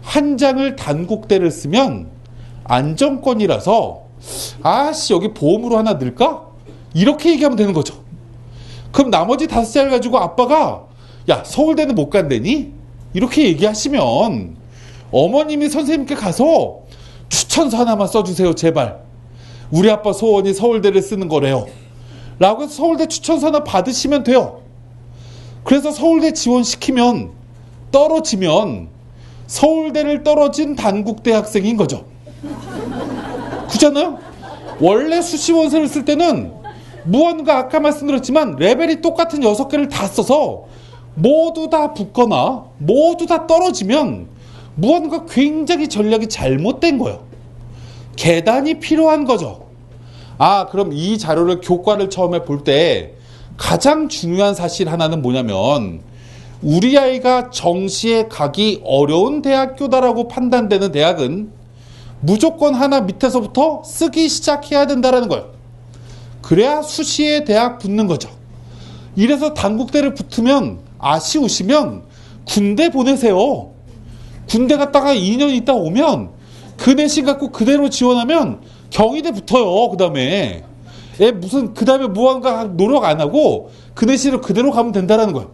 한 장을 단국대를 쓰면 안정권이라서 아씨 여기 보험으로 하나 넣을까? 이렇게 얘기하면 되는 거죠. 그럼 나머지 5장을 가지고 아빠가 야, 서울대는 못 간대니? 이렇게 얘기하시면 어머님이 선생님께 가서 추천서 하나만 써주세요 제발. 우리 아빠 소원이 서울대를 쓰는 거래요 라고 해서 서울대 추천서 하나 받으시면 돼요. 그래서 서울대 지원시키면 떨어지면 서울대를 떨어진 단국대 학생인 거죠. 그렇잖아요? 원래 수시원서를 쓸 때는 무언가 아까 말씀드렸지만 레벨이 똑같은 6개를 다 써서 모두 다 붙거나 모두 다 떨어지면 무언가 굉장히 전략이 잘못된 거예요. 계단이 필요한 거죠. 아, 그럼 이 자료를 교과를 처음에 볼 때 가장 중요한 사실 하나는 뭐냐면 우리 아이가 정시에 가기 어려운 대학교다라고 판단되는 대학은 무조건 하나 밑에서부터 쓰기 시작해야 된다는 거예요. 그래야 수시에 대학 붙는 거죠. 이래서 단국대를 붙으면 아쉬우시면 군대 보내세요. 군대 갔다가 2년 있다 오면 그 내신 갖고 그대로 지원하면 경희대 붙어요. 그 다음에 무슨 그 다음에 무언가 노력 안 하고 그 내신을 그대로 가면 된다는 거예요.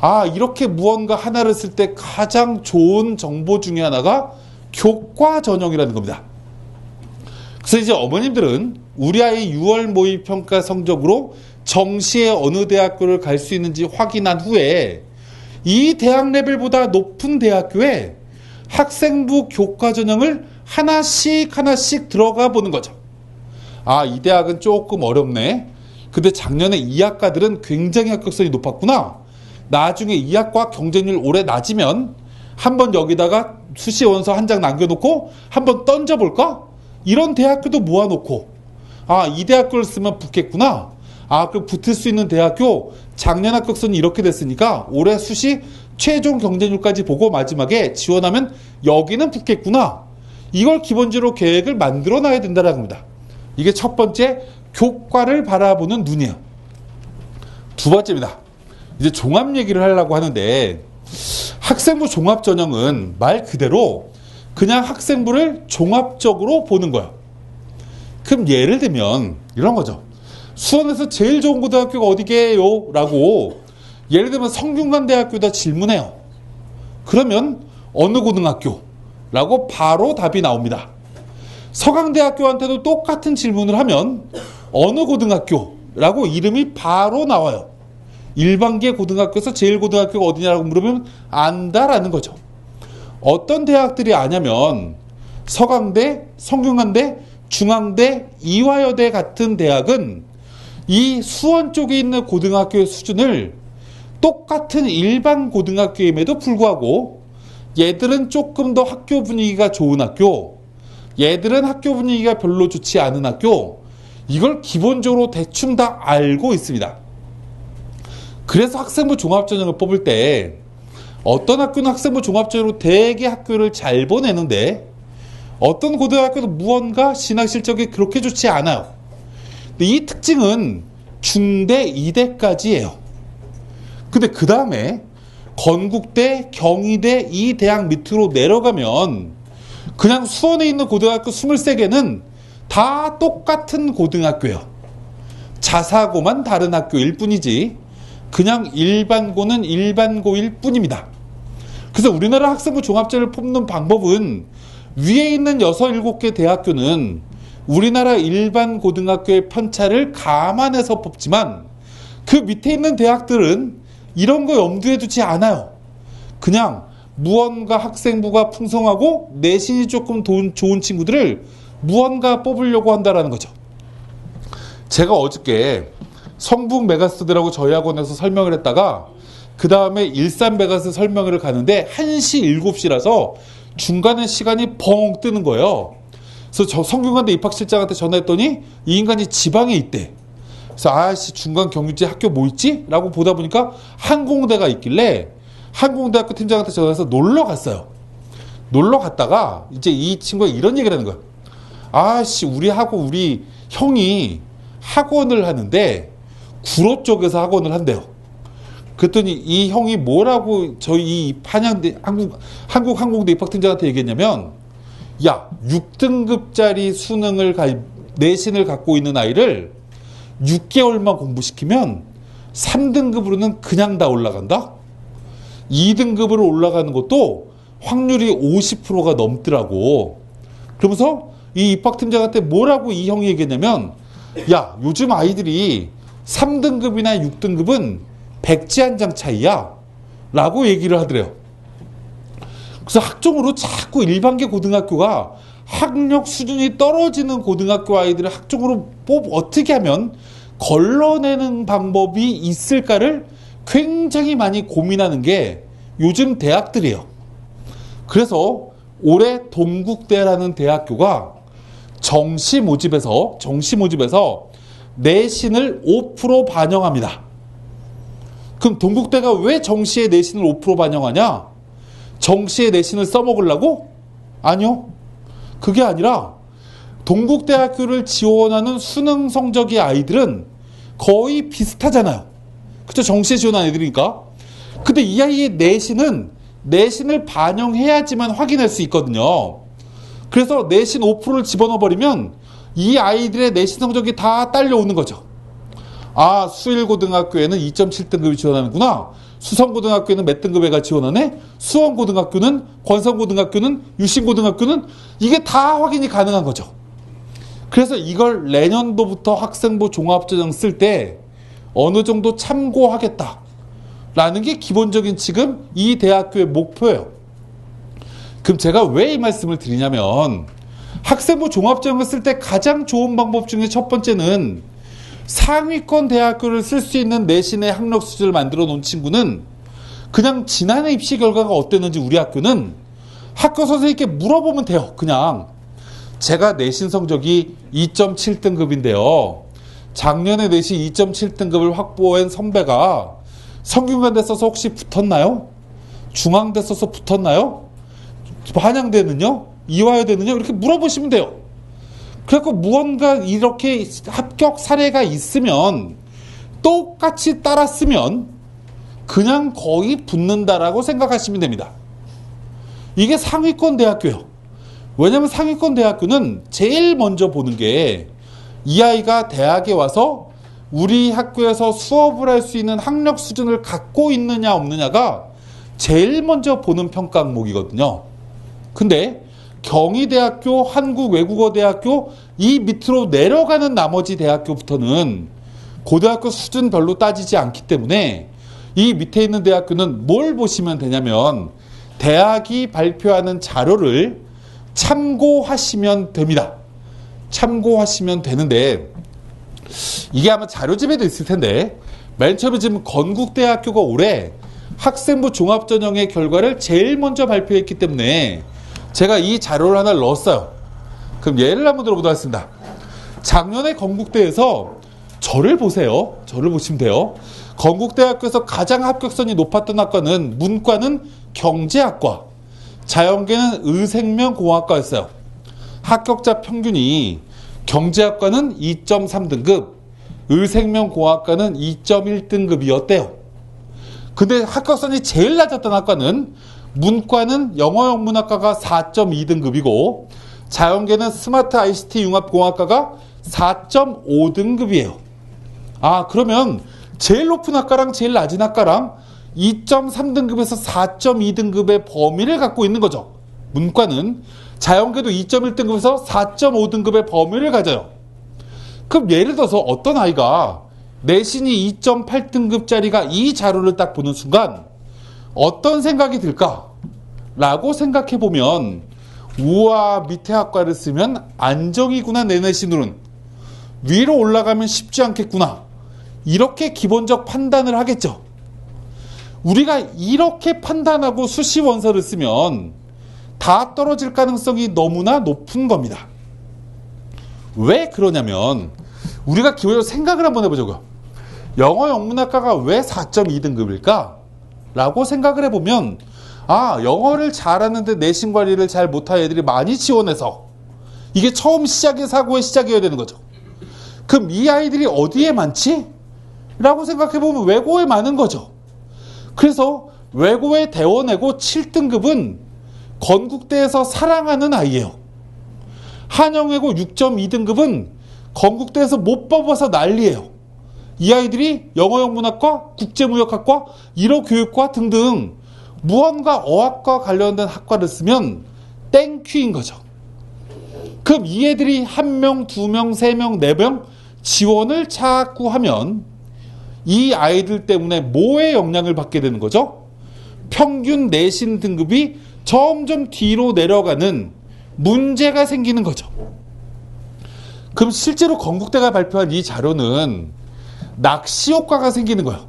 아, 이렇게 무언가 하나를 쓸 때 가장 좋은 정보 중에 하나가 교과 전형이라는 겁니다. 그래서 이제 어머님들은 우리 아이 6월 모의평가 성적으로 정시에 어느 대학교를 갈 수 있는지 확인한 후에 이 대학 레벨보다 높은 대학교에 학생부 교과 전형을 하나씩 들어가 보는 거죠. 아, 이 대학은 조금 어렵네. 근데 작년에 이학과들은 굉장히 합격선이 높았구나. 나중에 이학과 경쟁률 오래 낮으면 한번 여기다가 수시 원서 한 장 남겨놓고 한번 던져볼까? 이런 대학교도 모아놓고, 아, 이 대학교를 쓰면 붙겠구나. 아, 그럼 붙을 수 있는 대학교 작년 합격선이 이렇게 됐으니까 올해 수시 최종 경쟁률까지 보고 마지막에 지원하면 여기는 붙겠구나. 이걸 기본적으로 계획을 만들어 놔야 된다는 겁니다. 이게 첫 번째, 교과를 바라보는 눈이에요. 두 번째입니다. 이제 종합 얘기를 하려고 하는데, 학생부 종합전형은 말 그대로 그냥 학생부를 종합적으로 보는 거예요. 그럼 예를 들면 이런 거죠. 수원에서 제일 좋은 고등학교가 어디게요? 라고 예를 들면 성균관대학교다 질문해요. 그러면 어느 고등학교? 라고 바로 답이 나옵니다. 서강대학교한테도 똑같은 질문을 하면 어느 고등학교? 라고 이름이 바로 나와요. 일반계 고등학교에서 제일 고등학교가 어디냐라고 물으면 안다라는 거죠. 어떤 대학들이 아냐면 서강대, 성균관대, 중앙대, 이화여대 같은 대학은 이 수원 쪽에 있는 고등학교의 수준을 똑같은 일반 고등학교임에도 불구하고 얘들은 조금 더 학교 분위기가 좋은 학교, 얘들은 학교 분위기가 별로 좋지 않은 학교, 이걸 기본적으로 대충 다 알고 있습니다. 그래서 학생부 종합전형을 뽑을 때 어떤 학교는 학생부 종합전형으로 되게 학교를 잘 보내는데 어떤 고등학교도 무언가 진학 실적이 그렇게 좋지 않아요. 근데 이 특징은 중대, 이대까지예요. 근데 그 다음에 건국대, 경희대 이 대학 밑으로 내려가면 그냥 수원에 있는 고등학교 23개는 다 똑같은 고등학교예요. 자사고만 다른 학교일 뿐이지 그냥 일반고는 일반고일 뿐입니다. 그래서 우리나라 학생부 종합제를 뽑는 방법은 위에 있는 6, 7개 대학교는 우리나라 일반 고등학교의 편차를 감안해서 뽑지만 그 밑에 있는 대학들은 이런 거 염두에 두지 않아요. 그냥 무언가 학생부가 풍성하고 내신이 조금 좋은 친구들을 무언가 뽑으려고 한다는 거죠. 제가 어저께 성북 메가스터디라고 저희 학원에서 설명을 했다가 그 다음에 일산 메가스 설명을 가는데 1시 7시라서 중간에 시간이 벙 뜨는 거예요. 그래서 저 성균관대 입학실장한테 전화했더니 이 인간이 지방에 있대. 그래서 아씨 중간 경유지 학교 뭐 있지? 라고 보다 보니까 항공대가 있길래 항공대학교 팀장한테 전화해서 놀러 갔어요. 놀러 갔다가 이제 이 친구가 이런 얘기를 하는 거예요. 아씨 우리 형이 학원을 하는데 구로 쪽에서 학원을 한대요. 그랬더니 이 형이 뭐라고 저희 한양대 한국 항공대 입학팀장한테 얘기했냐면 야 6등급짜리 내신을 갖고 있는 아이를 6개월만 공부시키면 3등급으로는 그냥 다 올라간다. 2등급으로 올라가는 것도 확률이 50%가 넘더라고. 그러면서 이 입학팀장한테 뭐라고 이 형이 얘기했냐면 야 요즘 아이들이 3등급이나 6등급은 백지 한 장 차이야 라고 얘기를 하더래요. 그래서 학종으로 자꾸 일반계 고등학교가 학력 수준이 떨어지는 고등학교 아이들을 학종으로 어떻게 하면 걸러내는 방법이 있을까를 굉장히 많이 고민하는 게 요즘 대학들이에요. 그래서 올해 동국대라는 대학교가 정시 모집에서 내신을 5% 반영합니다. 그럼 동국대가 왜 정시에 내신을 5% 반영하냐? 정시에 내신을 써먹으려고? 아니요. 그게 아니라 동국대학교를 지원하는 수능 성적의 아이들은 거의 비슷하잖아요. 그쵸? 정시에 지원한 애들이니까. 근데 이 아이의 내신을 반영해야지만 확인할 수 있거든요. 그래서 내신 5%를 집어넣어버리면 이 아이들의 내신 성적이 다 딸려오는 거죠. 아, 수일고등학교에는 2.7등급이 지원하는구나. 수성고등학교에는 몇 등급 애가 지원하네? 수원고등학교는, 권성고등학교는, 유신고등학교는 이게 다 확인이 가능한 거죠. 그래서 이걸 내년도부터 학생부 종합전형 쓸 때 어느 정도 참고하겠다라는 게 기본적인 지금 이 대학교의 목표예요. 그럼 제가 왜 이 말씀을 드리냐면 학생부 종합전형을 쓸 때 가장 좋은 방법 중에 첫 번째는 상위권 대학교를 쓸 수 있는 내신의 학력 수준을 만들어 놓은 친구는 그냥 지난해 입시 결과가 어땠는지 우리 학교는 학교 선생님께 물어보면 돼요. 그냥 제가 내신 성적이 2.7등급인데요. 작년에 내신 2.7등급을 확보한 선배가 성균관대 써서 혹시 붙었나요? 중앙대 써서 붙었나요? 한양대는요? 이화여대는요? 이렇게 물어보시면 돼요. 그래서 무언가 이렇게 합격 사례가 있으면 똑같이 따랐으면 그냥 거의 붙는다라고 생각하시면 됩니다. 이게 상위권 대학교예요. 왜냐하면 상위권 대학교는 제일 먼저 보는 게 이 아이가 대학에 와서 우리 학교에서 수업을 할 수 있는 학력 수준을 갖고 있느냐 없느냐가 제일 먼저 보는 평가 항목이거든요. 근데 경희대학교, 한국외국어대학교 이 밑으로 내려가는 나머지 대학교부터는 고등학교 수준 별로 따지지 않기 때문에 이 밑에 있는 대학교는 뭘 보시면 되냐면 대학이 발표하는 자료를 참고하시면 됩니다. 참고하시면 되는데 이게 아마 자료집에도 있을 텐데 맨 처음에 지금 건국대학교가 올해 학생부 종합전형의 결과를 제일 먼저 발표했기 때문에 제가 이 자료를 하나 넣었어요. 그럼 예를 한번 들어보도록 하겠습니다. 작년에 건국대에서 저를 보세요. 저를 보시면 돼요. 건국대학교에서 가장 합격선이 높았던 학과는 문과는 경제학과, 자연계는 의생명공학과였어요. 합격자 평균이 경제학과는 2.3등급, 의생명공학과는 2.1등급이었대요. 근데 합격선이 제일 낮았던 학과는 문과는 영어영문학과가 4.2등급이고 자연계는 스마트 ICT 융합공학과가 4.5등급이에요. 아, 그러면 제일 높은 학과랑 제일 낮은 학과랑 2.3등급에서 4.2등급의 범위를 갖고 있는 거죠. 문과는 자연계도 2.1등급에서 4.5등급의 범위를 가져요. 그럼 예를 들어서 어떤 아이가 내신이 2.8등급짜리가 이 자료를 딱 보는 순간 어떤 생각이 들까? 라고 생각해보면 우와, 밑에 학과를 쓰면 안정이구나. 내 내신으로는 위로 올라가면 쉽지 않겠구나. 이렇게 기본적 판단을 하겠죠. 우리가 이렇게 판단하고 수시 원서를 쓰면 다 떨어질 가능성이 너무나 높은 겁니다. 왜 그러냐면 우리가 기본적으로 생각을 한번 해보자고요. 영어 영문학과가 왜 4.2등급일까? 라고 생각을 해보면 아, 영어를 잘하는데 내신 관리를 잘 못한 애들이 많이 지원해서 이게 처음 시작의 사고의 시작이어야 되는 거죠. 그럼 이 아이들이 어디에 많지? 라고 생각해보면 외고에 많은 거죠. 그래서 외고에 대원외고 7등급은 건국대에서 사랑하는 아이예요. 한영외고 6.2등급은 건국대에서 못 뽑아서 난리예요. 이 아이들이 영어영문학과, 국제무역학과, 일어교육과 등등 무언가 어학과 관련된 학과를 쓰면 땡큐인 거죠. 그럼 이 애들이 1명, 2명, 3명, 4명 지원을 자꾸 하면 이 아이들 때문에 뭐에 영향을 받게 되는 거죠? 평균 내신 등급이 점점 뒤로 내려가는 문제가 생기는 거죠. 그럼 실제로 건국대가 발표한 이 자료는 낚시 효과가 생기는 거예요.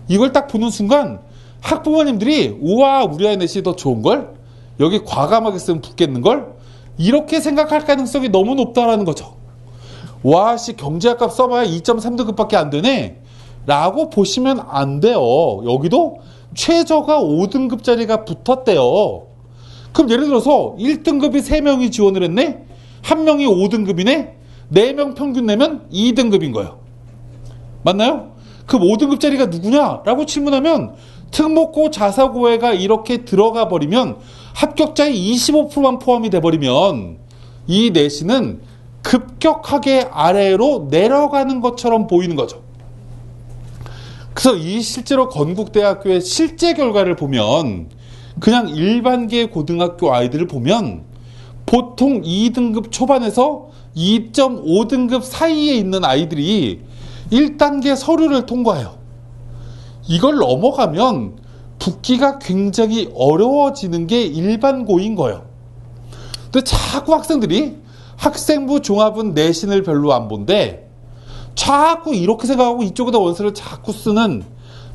이걸 딱 보는 순간 학부모님들이 우와, 우리 아이 내신이 더 좋은걸? 여기 과감하게 쓰면 붙겠는걸? 이렇게 생각할 가능성이 너무 높다라는 거죠. 와, 씨, 경제학과 써봐야 2.3등급밖에 안 되네? 라고 보시면 안 돼요. 여기도 최저가 5등급짜리가 붙었대요. 그럼 예를 들어서 1등급이 3명이 지원을 했네? 1명이 5등급이네? 4명 평균 내면 2등급인 거예요. 맞나요? 그럼 5등급짜리가 누구냐? 라고 질문하면 특목고 자사고회가 이렇게 들어가 버리면 합격자의 25%만 포함이 돼버리면 이 내신은 급격하게 아래로 내려가는 것처럼 보이는 거죠. 그래서 이 실제로 건국대학교의 실제 결과를 보면 그냥 일반계 고등학교 아이들을 보면 보통 2등급 초반에서 2.5등급 사이에 있는 아이들이 1단계 서류를 통과해요. 이걸 넘어가면 붙기가 굉장히 어려워지는 게 일반고인 거예요. 근데 자꾸 학생들이 학생부 종합은 내신을 별로 안 본대. 자꾸 이렇게 생각하고 이쪽에다 원서를 자꾸 쓰는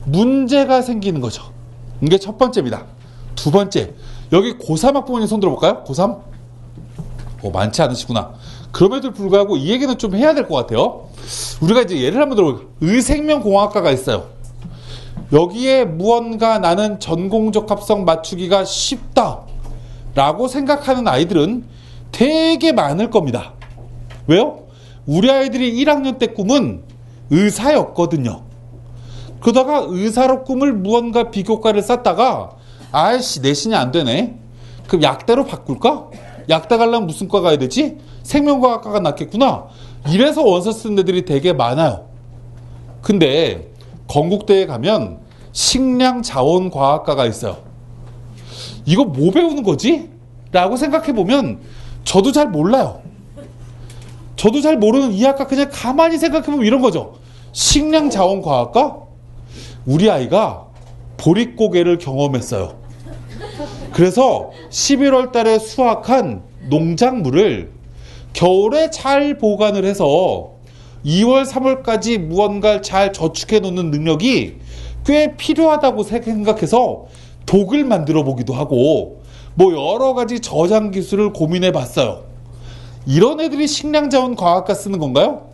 문제가 생기는 거죠. 이게 첫 번째입니다. 두 번째, 여기 고3 학부모님 손 들어볼까요? 고3? 많지 않으시구나. 그럼에도 불구하고 이 얘기는 좀 해야 될 것 같아요. 우리가 이제 예를 한번 들어볼까요? 의생명공학과가 있어요. 여기에 무언가 나는 전공적합성 맞추기가 쉽다 라고 생각하는 아이들은 되게 많을 겁니다. 왜요? 우리 아이들이 1학년 때 꿈은 의사였거든요. 그러다가 의사로 꿈을 무언가 비교과를 쌓다가 아이씨 내신이 안 되네. 그럼 약대로 바꿀까? 약대 가려면 무슨 과 가야 되지? 생명과학과가 낫겠구나. 이래서 원서 쓰는 애들이 되게 많아요. 근데 건국대에 가면 식량자원과학과가 있어요. 이거 뭐 배우는 거지? 라고 생각해보면 저도 잘 몰라요. 저도 잘 모르는 이 학과 그냥 가만히 생각해보면 이런 거죠. 식량자원과학과? 우리 아이가 보릿고개를 경험했어요. 그래서 11월 달에 수확한 농작물을 겨울에 잘 보관을 해서 2월, 3월까지 무언가를 잘 저축해 놓는 능력이 꽤 필요하다고 생각해서 독을 만들어 보기도 하고 뭐 여러 가지 저장 기술을 고민해 봤어요. 이런 애들이 식량자원과학과 쓰는 건가요?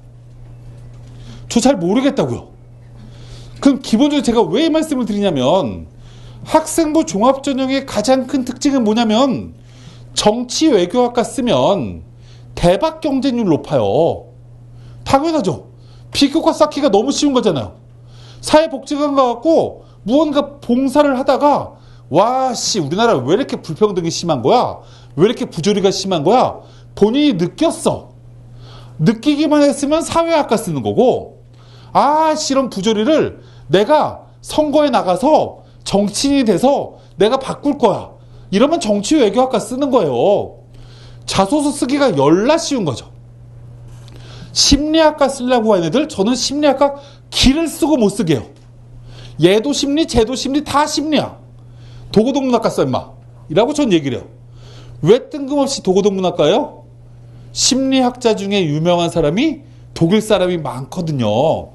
저 잘 모르겠다고요. 그럼 기본적으로 제가 왜 이 말씀을 드리냐면 학생부 종합전형의 가장 큰 특징은 뭐냐면 정치 외교학과 쓰면 대박 경쟁률 높아요. 당연하죠. 비교과 쌓기가 너무 쉬운 거잖아요. 사회복지관 가갖고 무언가 봉사를 하다가 와씨 우리나라 왜 이렇게 불평등이 심한 거야? 왜 이렇게 부조리가 심한 거야? 본인이 느꼈어. 느끼기만 했으면 사회학과 쓰는 거고 아씨 이런 부조리를 내가 선거에 나가서 정치인이 돼서 내가 바꿀 거야. 이러면 정치 외교학과 쓰는 거예요. 자소서 쓰기가 열나 쉬운 거죠. 심리학과 쓰려고 하는 애들 저는 심리학과 기를 쓰고 못 쓰게 해요. 얘도 심리 쟤도 심리 다 심리야. 도고동문학과 써 임마 이라고 전 얘기를 해요. 왜 뜬금없이 도고동문학과예요? 심리학자 중에 유명한 사람이 독일 사람이 많거든요.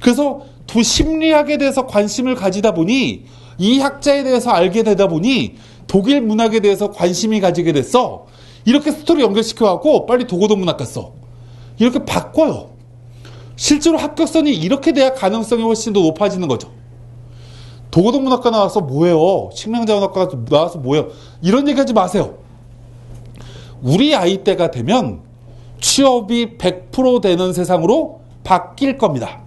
그래서 심리학에 대해서 관심을 가지다 보니 이 학자에 대해서 알게 되다 보니 독일 문학에 대해서 관심이 가지게 됐어. 이렇게 스토리 연결시켜갖고 빨리 도고동문학과 써. 이렇게 바꿔요. 실제로 합격선이 이렇게 돼야 가능성이 훨씬 더 높아지는 거죠. 도고동문학과 나와서 뭐예요? 식량자원학과 나와서 뭐예요? 이런 얘기 하지 마세요. 우리 아이 때가 되면 취업이 100% 되는 세상으로 바뀔 겁니다.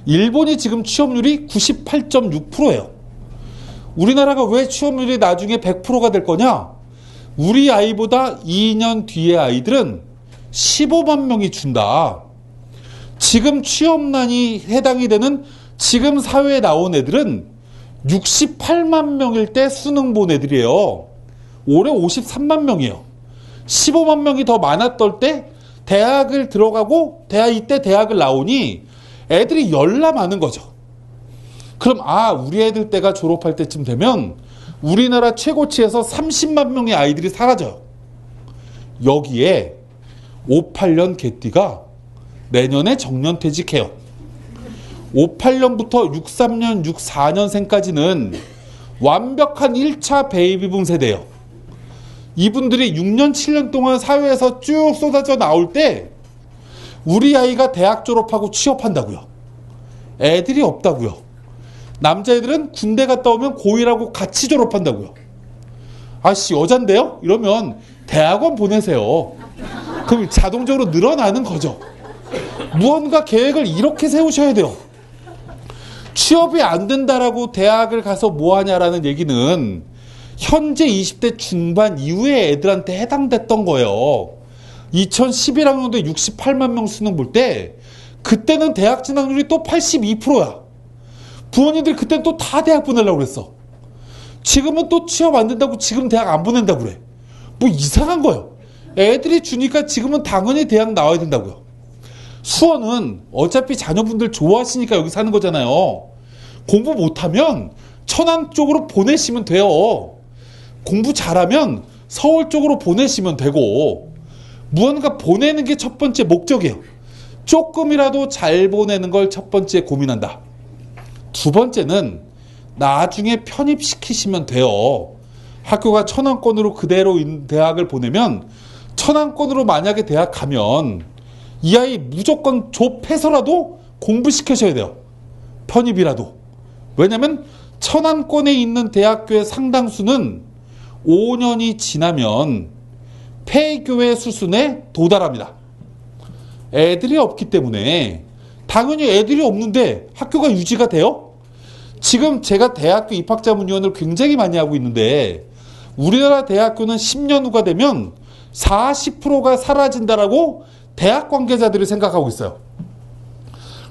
일본이 지금 취업률이 98.6%예요. 우리나라가 왜 취업률이 나중에 100%가 될 거냐? 우리 아이보다 2년 뒤의 아이들은 15만 명이 준다. 지금 취업난이 해당이 되는 지금 사회에 나온 애들은 68만 명일 때 수능 본 애들이에요. 올해 53만 명이에요. 15만 명이 더 많았던 때 대학을 들어가고 이때 대학을 나오니 애들이 열나 많은 거죠. 그럼 우리 애들 때가 졸업할 때쯤 되면 우리나라 최고치에서 30만 명의 아이들이 사라져요. 여기에 58년 개띠가 내년에 정년퇴직해요. 58년부터 63년, 64년생까지는 완벽한 1차 베이비붐 세대예요. 이분들이 6년, 7년 동안 사회에서 쭉 쏟아져 나올 때 우리 아이가 대학 졸업하고 취업한다고요. 애들이 없다고요. 남자애들은 군대 갔다 오면 고1하고 같이 졸업한다고요. 아씨 여잔데요? 이러면 대학원 보내세요. 그럼 자동적으로 늘어나는 거죠. 무언가 계획을 이렇게 세우셔야 돼요. 취업이 안 된다라고 대학을 가서 뭐 하냐라는 얘기는 현재 20대 중반 이후의 애들한테 해당됐던 거예요. 2011학년도에 68만 명 수능 볼 때 그때는 대학 진학률이 또 82%야. 부모님들이 그때는 또 다 대학 보내려고 그랬어. 지금은 또 취업 안 된다고 지금 대학 안 보낸다고 그래. 뭐 이상한 거예요. 애들이 주니까 지금은 당연히 대학 나와야 된다고요. 수원은 어차피 자녀분들 좋아하시니까 여기 사는 거잖아요. 공부 못하면 천안 쪽으로 보내시면 돼요. 공부 잘하면 서울 쪽으로 보내시면 되고, 무언가 보내는 게 첫 번째 목적이에요. 조금이라도 잘 보내는 걸 첫 번째 고민한다. 두 번째는 나중에 편입시키시면 돼요. 학교가 천왕권으로 그대로 대학을 보내면, 천왕권으로 만약에 대학 가면 이 아이 무조건 좁해서라도 공부시키셔야 돼요. 편입이라도. 왜냐면 천안권에 있는 대학교의 상당수는 5년이 지나면 폐교의 수순에 도달합니다. 애들이 없기 때문에. 당연히 애들이 없는데 학교가 유지가 돼요? 지금 제가 대학교 입학자문위원을 굉장히 많이 하고 있는데, 우리나라 대학교는 10년 후가 되면 40%가 사라진다라고 대학 관계자들이 생각하고 있어요.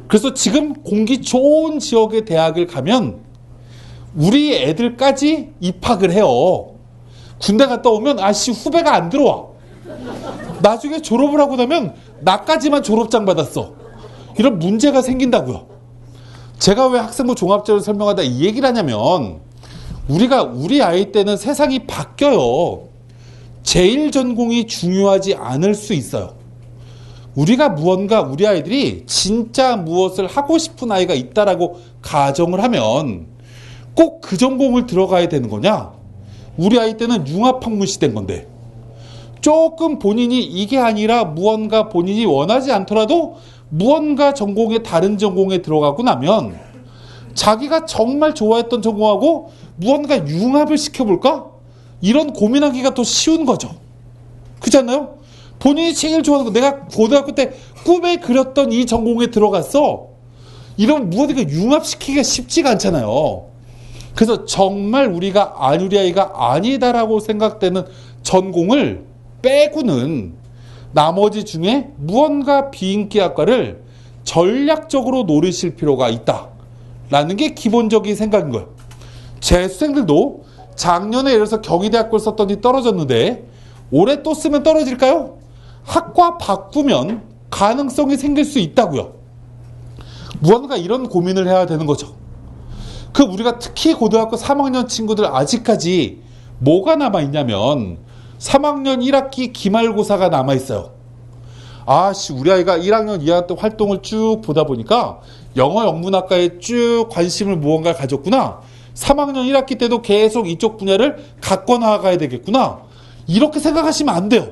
그래서 지금 공기 좋은 지역의 대학을 가면 우리 애들까지 입학을 해요. 군대 갔다 오면 아씨 후배가 안 들어와. 나중에 졸업을 하고 나면 나까지만 졸업장 받았어. 이런 문제가 생긴다고요. 제가 왜 학생부 종합제를 설명하다 이 얘기를 하냐면, 우리 아이 때는 세상이 바뀌어요. 제일 전공이 중요하지 않을 수 있어요. 우리가 무언가 우리 아이들이 진짜 무엇을 하고 싶은 아이가 있다라고 가정을 하면 꼭 그 전공을 들어가야 되는 거냐? 우리 아이 때는 융합학문 시대인 건데, 조금 본인이 이게 아니라 무언가 본인이 원하지 않더라도 무언가 전공에, 다른 전공에 들어가고 나면 자기가 정말 좋아했던 전공하고 무언가 융합을 시켜볼까? 이런 고민하기가 더 쉬운 거죠. 그렇지 않나요? 본인이 제일 좋아하는 거, 내가 고등학교 때 꿈에 그렸던 이 전공에 들어갔어. 이런 무언가 융합시키기가 쉽지가 않잖아요. 그래서 정말 우리 아이가 아니다라고 생각되는 전공을 빼고는 나머지 중에 무언가 비인기 학과를 전략적으로 노리실 필요가 있다라는 게 기본적인 생각인 거예요. 제 수생들도 작년에 예를 들어서 경희대학교를 썼더니 떨어졌는데 올해 또 쓰면 떨어질까요? 학과 바꾸면 가능성이 생길 수 있다고요. 무언가 이런 고민을 해야 되는 거죠. 우리가 특히 고등학교 3학년 친구들 아직까지 뭐가 남아있냐면 3학년 1학기 기말고사가 남아있어요. 우리 아이가 1학년 2학년 때 활동을 쭉 보다 보니까 영어 영문학과에 쭉 관심을 무언가 가졌구나. 3학년 1학기 때도 계속 이쪽 분야를 갖고 나가야 되겠구나. 이렇게 생각하시면 안 돼요.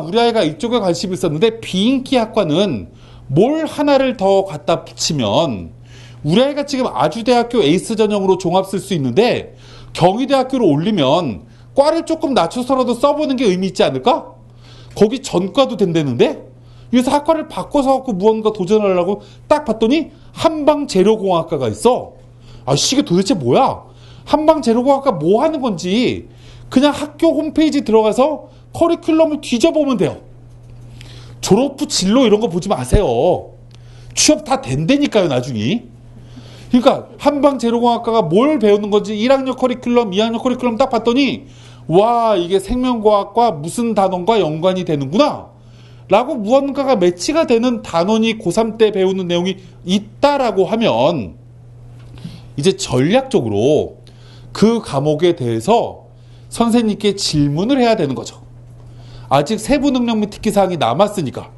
우리 아이가 이쪽에 관심이 있었는데 비인기 학과는 뭘 하나를 더 갖다 붙이면 우리 아이가 지금 아주대학교 에이스 전형으로 종합 쓸 수 있는데 경희대학교로 올리면 과를 조금 낮춰서라도 써보는 게 의미 있지 않을까? 거기 전과도 된다는데? 그래서 학과를 바꿔서 무언가 도전하려고 딱 봤더니 한방재료공학과가 있어. 이게 도대체 뭐야? 한방재료공학과 뭐 하는 건지 그냥 학교 홈페이지 들어가서 커리큘럼을 뒤져보면 돼요. 졸업 후 진로 이런 거 보지 마세요. 취업 다 된다니까요, 나중에. 그러니까 한방재료공학과가 뭘 배우는 건지 1학년 커리큘럼, 2학년 커리큘럼 딱 봤더니 이게 생명과학과 무슨 단원과 연관이 되는구나 라고 무언가가 매치가 되는 단원이 고3 때 배우는 내용이 있다라고 하면 이제 전략적으로 그 과목에 대해서 선생님께 질문을 해야 되는 거죠. 아직 세부 능력 및 특기사항이 남았으니까.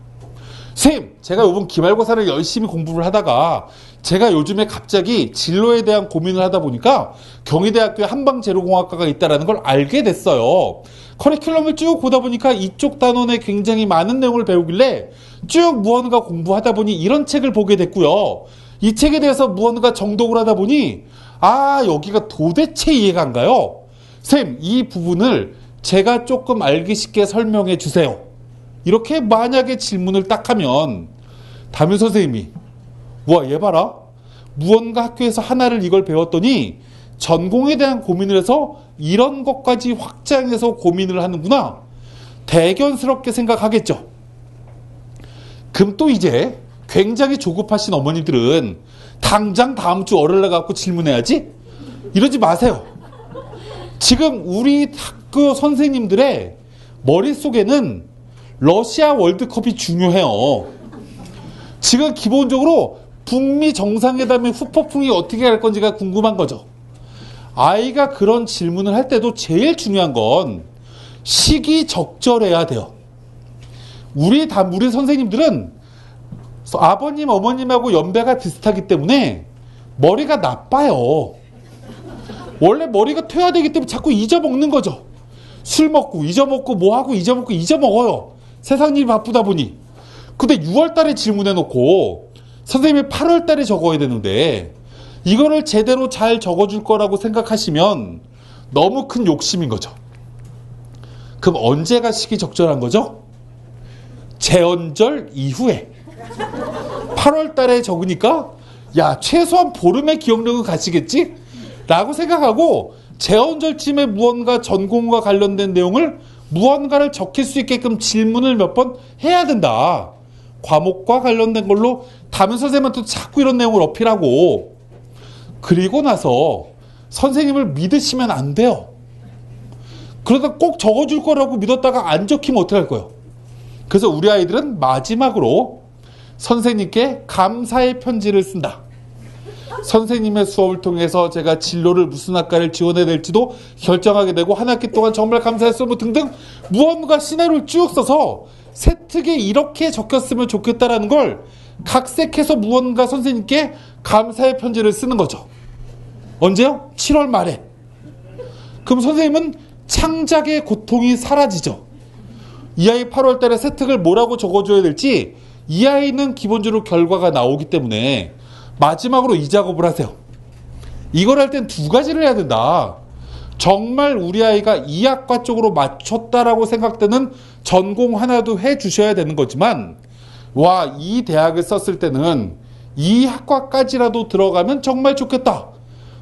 선생님, 제가 이번 기말고사를 열심히 공부를 하다가 제가 요즘에 갑자기 진로에 대한 고민을 하다 보니까 경희대학교에 한방재료공학과가 있다는 걸 알게 됐어요. 커리큘럼을 쭉 보다 보니까 이쪽 단원에 굉장히 많은 내용을 배우길래 쭉 무언가 공부하다 보니 이런 책을 보게 됐고요. 이 책에 대해서 무언가 정독을 하다 보니 여기가 도대체 이해가 안 가요. 선생님, 이 부분을 제가 조금 알기 쉽게 설명해 주세요. 이렇게 만약에 질문을 딱 하면 담임 선생님이 얘 봐라. 무언가 학교에서 하나를 이걸 배웠더니 전공에 대한 고민을 해서 이런 것까지 확장해서 고민을 하는구나. 대견스럽게 생각하겠죠. 그럼 또 이제 굉장히 조급하신 어머니들은 당장 다음 주 월요일에 갖고 질문해야지? 이러지 마세요. 지금 우리 학교 선생님들의 머릿속에는 러시아 월드컵이 중요해요. 지금 기본적으로 북미 정상회담의 후폭풍이 어떻게 갈 건지가 궁금한 거죠. 아이가 그런 질문을 할 때도 제일 중요한 건 시기적절해야 돼요. 우리 선생님들은 아버님, 어머님하고 연배가 비슷하기 때문에 머리가 나빠요. 원래 머리가 퇴화되기 때문에 자꾸 잊어먹는 거죠. 술 먹고 잊어먹고 뭐하고 잊어먹어요. 세상 일이 바쁘다 보니. 근데 6월 달에 질문해놓고 선생님이 8월 달에 적어야 되는데 이거를 제대로 잘 적어줄 거라고 생각하시면 너무 큰 욕심인 거죠. 그럼 언제가 시기적절한 거죠? 제헌절 이후에. 8월 달에 적으니까 야, 최소한 보름의 기억력은 가시겠지? 라고 생각하고 제헌절쯤에 무언가 전공과 관련된 내용을 무언가를 적힐 수 있게끔 질문을 몇 번 해야 된다. 과목과 관련된 걸로 담임 선생님한테 자꾸 이런 내용을 어필하고 그리고 나서 선생님을 믿으시면 안 돼요. 그러다 꼭 적어줄 거라고 믿었다가 안 적히면 어떡할 거예요? 그래서 우리 아이들은 마지막으로 선생님께 감사의 편지를 쓴다. 선생님의 수업을 통해서 제가 진로를 무슨 학과를 지원해야 될지도 결정하게 되고 한 학기 동안 정말 감사했어 뭐 등등 무언가 시나리오를 쭉 써서 세특에 이렇게 적혔으면 좋겠다라는 걸 각색해서 무언가 선생님께 감사의 편지를 쓰는 거죠. 언제요? 7월 말에. 그럼 선생님은 창작의 고통이 사라지죠. 이 아이 8월 달에 세특을 뭐라고 적어줘야 될지 이 아이는 기본적으로 결과가 나오기 때문에 마지막으로 이 작업을 하세요. 이걸 할 땐 두 가지를 해야 된다. 정말 우리 아이가 이 학과 쪽으로 맞췄다라고 생각되는 전공 하나도 해주셔야 되는 거지만 와, 이 대학을 썼을 때는 이 학과까지라도 들어가면 정말 좋겠다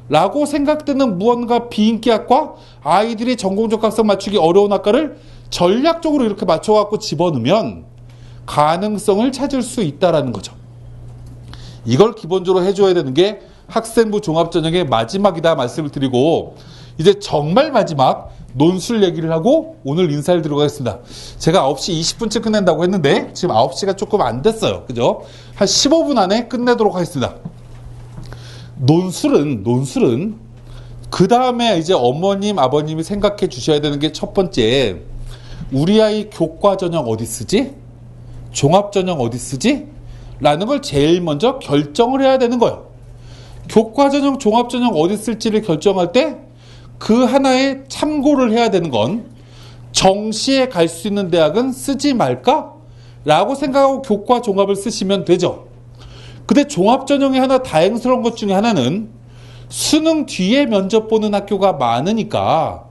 라고 생각되는 무언가 비인기 학과, 아이들이 전공적 학성 맞추기 어려운 학과를 전략적으로 이렇게 맞춰갖고 집어넣으면 가능성을 찾을 수 있다라는 거죠. 이걸 기본적으로 해줘야 되는 게 학생부 종합전형의 마지막이다 말씀을 드리고 이제 정말 마지막 논술 얘기를 하고 오늘 인사를 드리겠습니다. 제가 9시 20분쯤 끝낸다고 했는데 지금 9시가 조금 안 됐어요. 그죠? 한 15분 안에 끝내도록 하겠습니다. 논술은 그 다음에 이제 어머님, 아버님이 생각해 주셔야 되는 게 첫 번째, 우리 아이 교과전형 어디 쓰지? 종합전형 어디 쓰지? 라는 걸 제일 먼저 결정을 해야 되는 거예요. 교과전형, 종합전형 어디 쓸지를 결정할 때 그 하나에 참고를 해야 되는 건 정시에 갈 수 있는 대학은 쓰지 말까? 라고 생각하고 교과 종합을 쓰시면 되죠. 근데 종합전형의 하나 다행스러운 것 중에 하나는 수능 뒤에 면접 보는 학교가 많으니까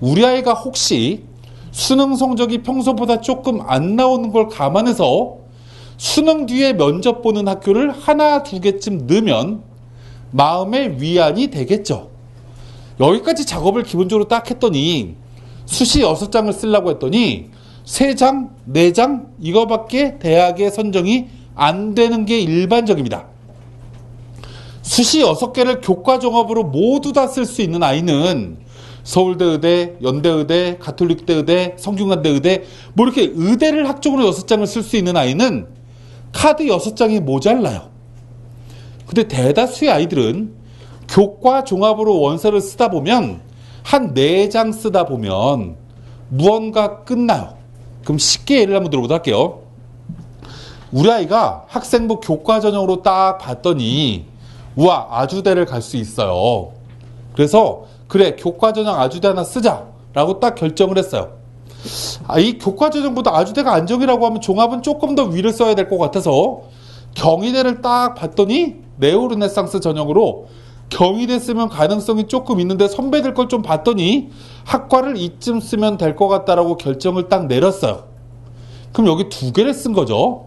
우리 아이가 혹시 수능 성적이 평소보다 조금 안 나오는 걸 감안해서 수능 뒤에 면접 보는 학교를 하나, 두 개쯤 넣으면 마음의 위안이 되겠죠. 여기까지 작업을 기본적으로 딱 했더니 수시 6장을 쓰려고 했더니 3장, 4장 이거밖에 대학의 선정이 안 되는 게 일반적입니다. 수시 6개를 교과종합으로 모두 다 쓸 수 있는 아이는 서울대 의대, 연대 의대, 가톨릭대 의대, 성균관대 의대 뭐 이렇게 의대를 학종으로 6장을 쓸 수 있는 아이는 카드 6장이 모자라요. 근데 대다수의 아이들은 교과 종합으로 원서를 쓰다 보면 한 4장 쓰다 보면 무언가 끝나요. 그럼 쉽게 예를 한번 들어보도록 할게요. 우리 아이가 학생부 교과 전형으로 딱 봤더니 우와, 아주대를 갈 수 있어요. 그래서 그래, 교과 전형 아주대 하나 쓰자라고 딱 결정을 했어요. 이 교과 전형보다 아주대가 안정이라고 하면 종합은 조금 더 위를 써야 될 것 같아서 경희대를 딱 봤더니 네오르네상스 전형으로 경희대 쓰면 가능성이 조금 있는데 선배들 걸 좀 봤더니 학과를 이쯤 쓰면 될 것 같다라고 결정을 딱 내렸어요. 그럼 여기 2개를 쓴 거죠.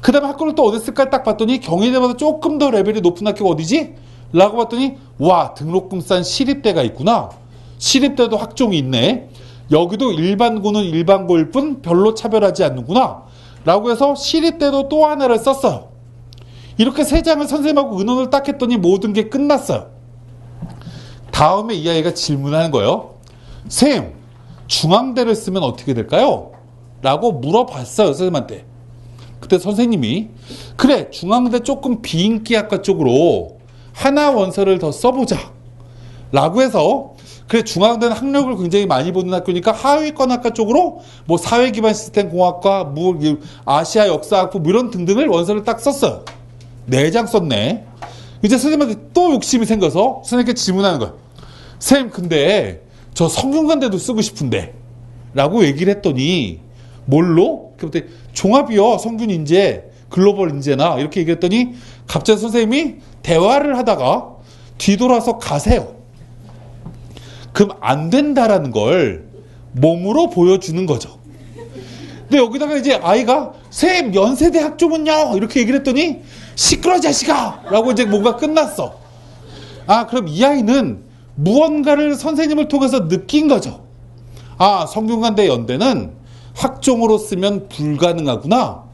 그 다음에 학교를 또 어디 쓸까 딱 봤더니 경희대보다 조금 더 레벨이 높은 학교가 어디지? 라고 봤더니 와, 등록금 싼 시립대가 있구나. 시립대도 학종이 있네. 여기도 일반고는 일반고일 뿐 별로 차별하지 않는구나 라고 해서 시립대도 또 하나를 썼어요. 이렇게 3장을 선생님하고 의논을 딱 했더니 모든 게 끝났어요. 다음에 이 아이가 질문하는 거예요. 선생님, 중앙대를 쓰면 어떻게 될까요? 라고 물어봤어요, 선생님한테. 그때 선생님이 그래, 중앙대 조금 비인기 학과 쪽으로 하나 원서를 더 써보자 라고 해서 그래 중앙대는 학력을 굉장히 많이 보는 학교니까 하위권 학과 쪽으로 뭐 사회기반 시스템 공학과 뭐 아시아 역사학부 뭐 이런 등등을 원서를 딱 썼어요. 4장 썼네. 이제 선생님한테 또 욕심이 생겨서 선생님께 질문하는 거예요. 선생님 근데 저 성균관대도 쓰고 싶은데 라고 얘기를 했더니 뭘로? 그때 종합이요. 성균인재 글로벌 인재나 이렇게 얘기했더니 갑자기 선생님이 대화를 하다가 뒤돌아서 가세요. 그럼 안 된다라는 걸 몸으로 보여주는 거죠. 근데 여기다가 이제 아이가 쌤 연세대 학종은요 이렇게 얘기를 했더니 시끄러 자식아 라고 이제 뭔가 끝났어. 아 그럼 이 아이는 무언가를 선생님을 통해서 느낀 거죠. 아 성균관대 연대는 학종으로 쓰면 불가능하구나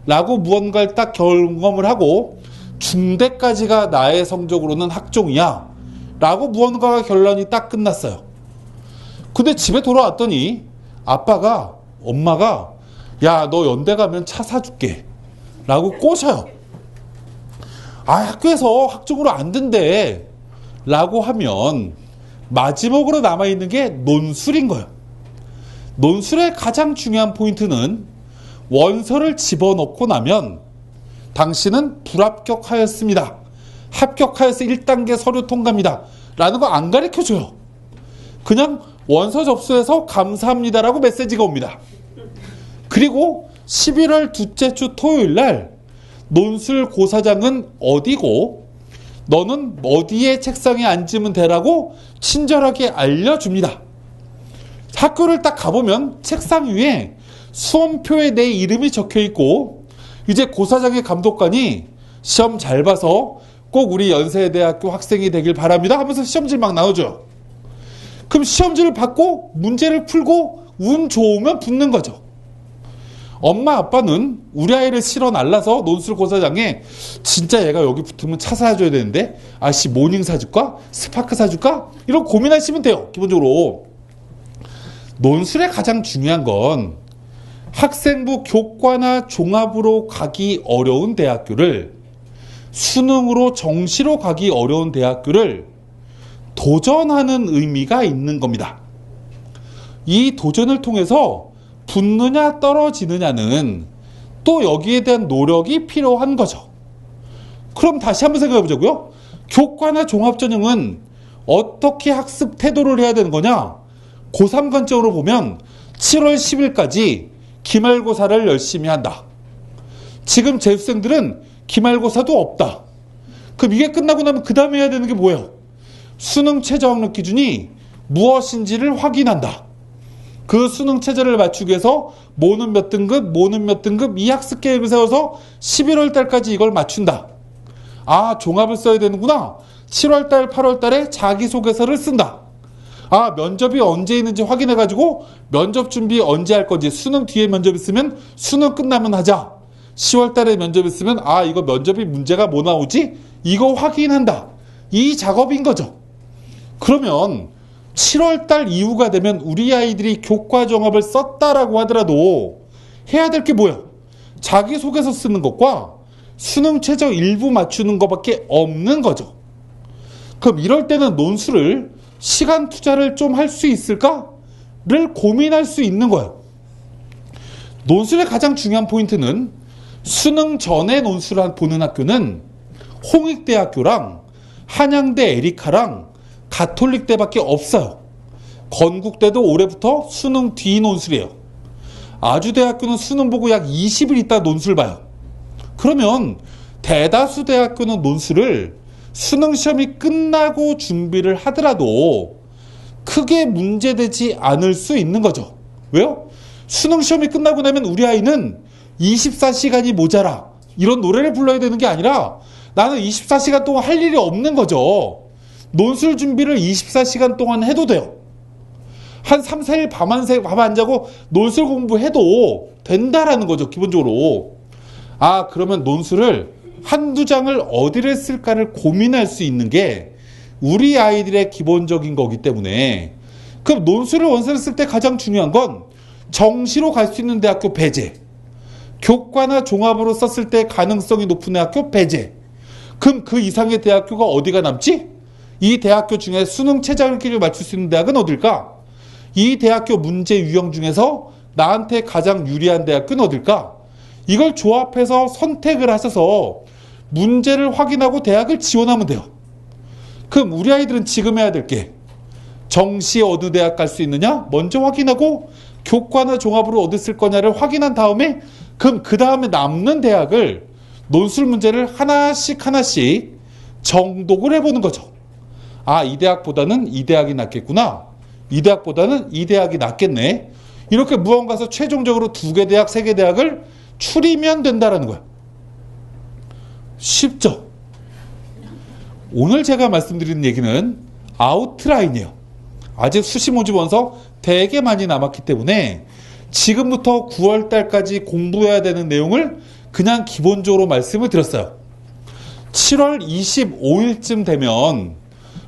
라고 무언가를 딱 경험을 하고 중대까지가 나의 성적으로는 학종이야 라고 무언가가 결론이 딱 끝났어요. 근데 집에 돌아왔더니 아빠가 엄마가 야 너 연대 가면 차 사줄게 라고 꼬셔요. 아 학교에서 학종으로 안 된대 라고 하면 마지막으로 남아있는 게 논술인 거예요. 논술의 가장 중요한 포인트는 원서를 집어넣고 나면 당신은 불합격하였습니다. 합격하여서 1단계 서류 통과입니다. 라는 거 안 가르쳐줘요. 그냥 원서 접수해서 감사합니다라고 메시지가 옵니다. 그리고 11월 둘째 주 토요일 날 논술 고사장은 어디고 너는 어디에 책상에 앉으면 되라고 친절하게 알려줍니다. 학교를 딱 가보면 책상 위에 수험표에 내 이름이 적혀있고 이제 고사장의 감독관이 시험 잘 봐서 꼭 우리 연세대학교 학생이 되길 바랍니다 하면서 시험지를 막 나눠줘요. 그럼 시험지를 받고 문제를 풀고 운 좋으면 붙는 거죠. 엄마 아빠는 우리 아이를 실어 날라서 논술 고사장에 진짜 얘가 여기 붙으면 차 사줘야 되는데 아씨 모닝 사줄까? 스파크 사줄까? 이런 고민하시면 돼요. 기본적으로 논술의 가장 중요한 건 학생부 교과나 종합으로 가기 어려운 대학교를 수능으로 정시로 가기 어려운 대학교를 도전하는 의미가 있는 겁니다. 이 도전을 통해서 붙느냐 떨어지느냐는 또 여기에 대한 노력이 필요한 거죠. 그럼 다시 한번 생각해 보자고요. 교과나 종합전형은 어떻게 학습 태도를 해야 되는 거냐? 고3 관점으로 보면 7월 10일까지 기말고사를 열심히 한다. 지금 재수생들은 기말고사도 없다. 그럼 이게 끝나고 나면 그 다음에 해야 되는 게 뭐예요? 수능 최저학력 기준이 무엇인지를 확인한다. 그 수능 체제를 맞추기 위해서 뭐는 몇 등급 이 학습 계획을 세워서 11월 달까지 이걸 맞춘다. 아 종합을 써야 되는구나. 7월 달 8월 달에 자기소개서를 쓴다. 아 면접이 언제 있는지 확인해가지고 면접 준비 언제 할 건지 수능 뒤에 면접 있으면 수능 끝나면 하자. 10월 달에 면접 있으면 아 이거 면접이 문제가 뭐 나오지? 이거 확인한다. 이 작업인 거죠. 그러면 7월 달 이후가 되면 우리 아이들이 교과 종합을 썼다라고 하더라도 해야 될 게 뭐예요? 자기소개서 쓰는 것과 수능 최저 일부 맞추는 것밖에 없는 거죠. 그럼 이럴 때는 논술을 시간 투자를 좀 할 수 있을까를 고민할 수 있는 거예요. 논술의 가장 중요한 포인트는 수능 전에 논술을 보는 학교는 홍익대학교랑 한양대 에리카랑 가톨릭대밖에 없어요. 건국대도 올해부터 수능 뒤 논술이에요. 아주대학교는 수능 보고 약 20일 있다 논술 봐요. 그러면 대다수 대학교는 논술을 수능 시험이 끝나고 준비를 하더라도 크게 문제되지 않을 수 있는 거죠. 왜요? 수능 시험이 끝나고 나면 우리 아이는 24시간이 모자라 이런 노래를 불러야 되는 게 아니라 나는 24시간 동안 할 일이 없는 거죠. 논술 준비를 24시간 동안 해도 돼요. 한 3, 4일 밤 안 자고 논술 공부해도 된다라는 거죠. 기본적으로. 아 그러면 논술을 한두 장을 어디를 쓸까를 고민할 수 있는 게 우리 아이들의 기본적인 거기 때문에 그럼 논술을 원서를 쓸 때 가장 중요한 건 정시로 갈 수 있는 대학교 배제, 교과나 종합으로 썼을 때 가능성이 높은 대학교 배제. 그럼 그 이상의 대학교가 어디가 남지? 이 대학교 중에 수능 최저학력기를 맞출 수 있는 대학은 어딜까? 이 대학교 문제 유형 중에서 나한테 가장 유리한 대학교는 어딜까? 이걸 조합해서 선택을 하셔서 문제를 확인하고 대학을 지원하면 돼요. 그럼 우리 아이들은 지금 해야 될 게 정시에 어느 대학 갈 수 있느냐? 먼저 확인하고 교과나 종합으로 어디 쓸 거냐를 확인한 다음에 그럼 그 다음에 남는 대학을 논술 문제를 하나씩 정독을 해보는 거죠. 아, 이 대학보다는 이 대학이 낫겠구나. 이 대학보다는 이 대학이 낫겠네. 이렇게 무언가에서 최종적으로 2개 대학, 3개 대학을 추리면 된다라는 거예요. 쉽죠? 오늘 제가 말씀드리는 얘기는 아웃라인이에요. 아직 수시 모집 원서 되게 많이 남았기 때문에 지금부터 9월 달까지 공부해야 되는 내용을 그냥 기본적으로 말씀을 드렸어요. 7월 25일쯤 되면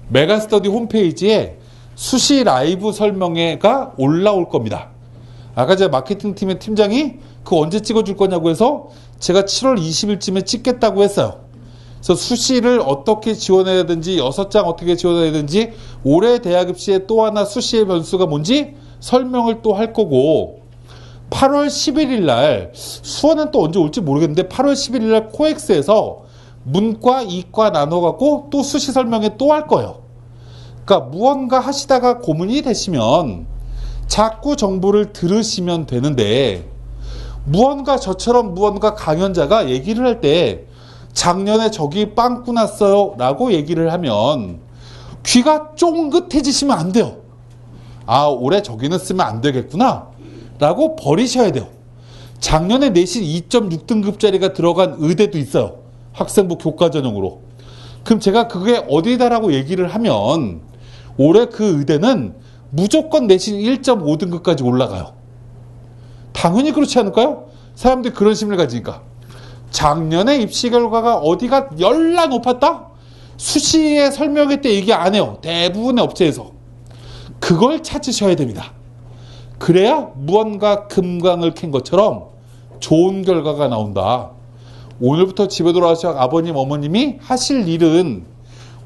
메가스터디 홈페이지에 수시 라이브 설명회가 올라올 겁니다. 아까 제가 마케팅팀의 팀장이 그거 언제 찍어줄 거냐고 해서 제가 7월 20일쯤에 찍겠다고 했어요. 그래서 수시를 어떻게 지원해야 되는지 6장 어떻게 지원해야 되는지 올해 대학 입시에 또 하나 수시의 변수가 뭔지 설명을 또 할 거고 8월 11일 날 수원은 또 언제 올지 모르겠는데 8월 11일 날 코엑스에서 문과, 이과 나눠갖고 또 수시 설명회 또 할 거예요. 그러니까 무언가 하시다가 고민이 되시면 자꾸 정보를 들으시면 되는데 저처럼 무언가 강연자가 얘기를 할 때 작년에 저기 빵꾸 났어요 라고 얘기를 하면 귀가 쫑긋해지시면 안 돼요. 아, 올해 저기는 쓰면 안 되겠구나 라고 버리셔야 돼요. 작년에 내신 2.6등급짜리가 들어간 의대도 있어요. 학생부 교과 전형으로. 그럼 제가 그게 어디다라고 얘기를 하면 올해 그 의대는 무조건 내신 1.5등급까지 올라가요. 당연히 그렇지 않을까요? 사람들이 그런 심리를 가지니까. 작년에 입시 결과가 어디가 열나 높았다? 수시에 설명회 때 얘기 안 해요. 대부분의 업체에서. 그걸 찾으셔야 됩니다. 그래야 무언가 금강을 캔 것처럼 좋은 결과가 나온다. 오늘부터 집에 돌아가셔 아버님, 어머님이 하실 일은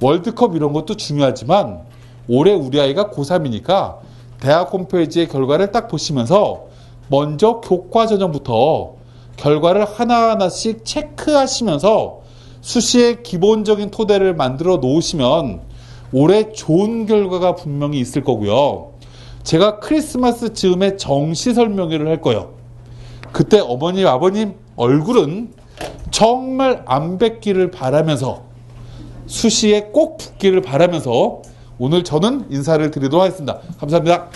월드컵 이런 것도 중요하지만 올해 우리 아이가 고3이니까 대학 홈페이지의 결과를 딱 보시면서 먼저 교과 전형부터 결과를 하나하나씩 체크하시면서 수시의 기본적인 토대를 만들어 놓으시면 올해 좋은 결과가 분명히 있을 거고요. 제가 크리스마스 즈음에 정시 설명회를 할 거예요. 그때 어머님, 아버님 얼굴은 정말 안 뵙기를 바라면서 수시에 꼭 붙기를 바라면서 오늘 저는 인사를 드리도록 하겠습니다. 감사합니다.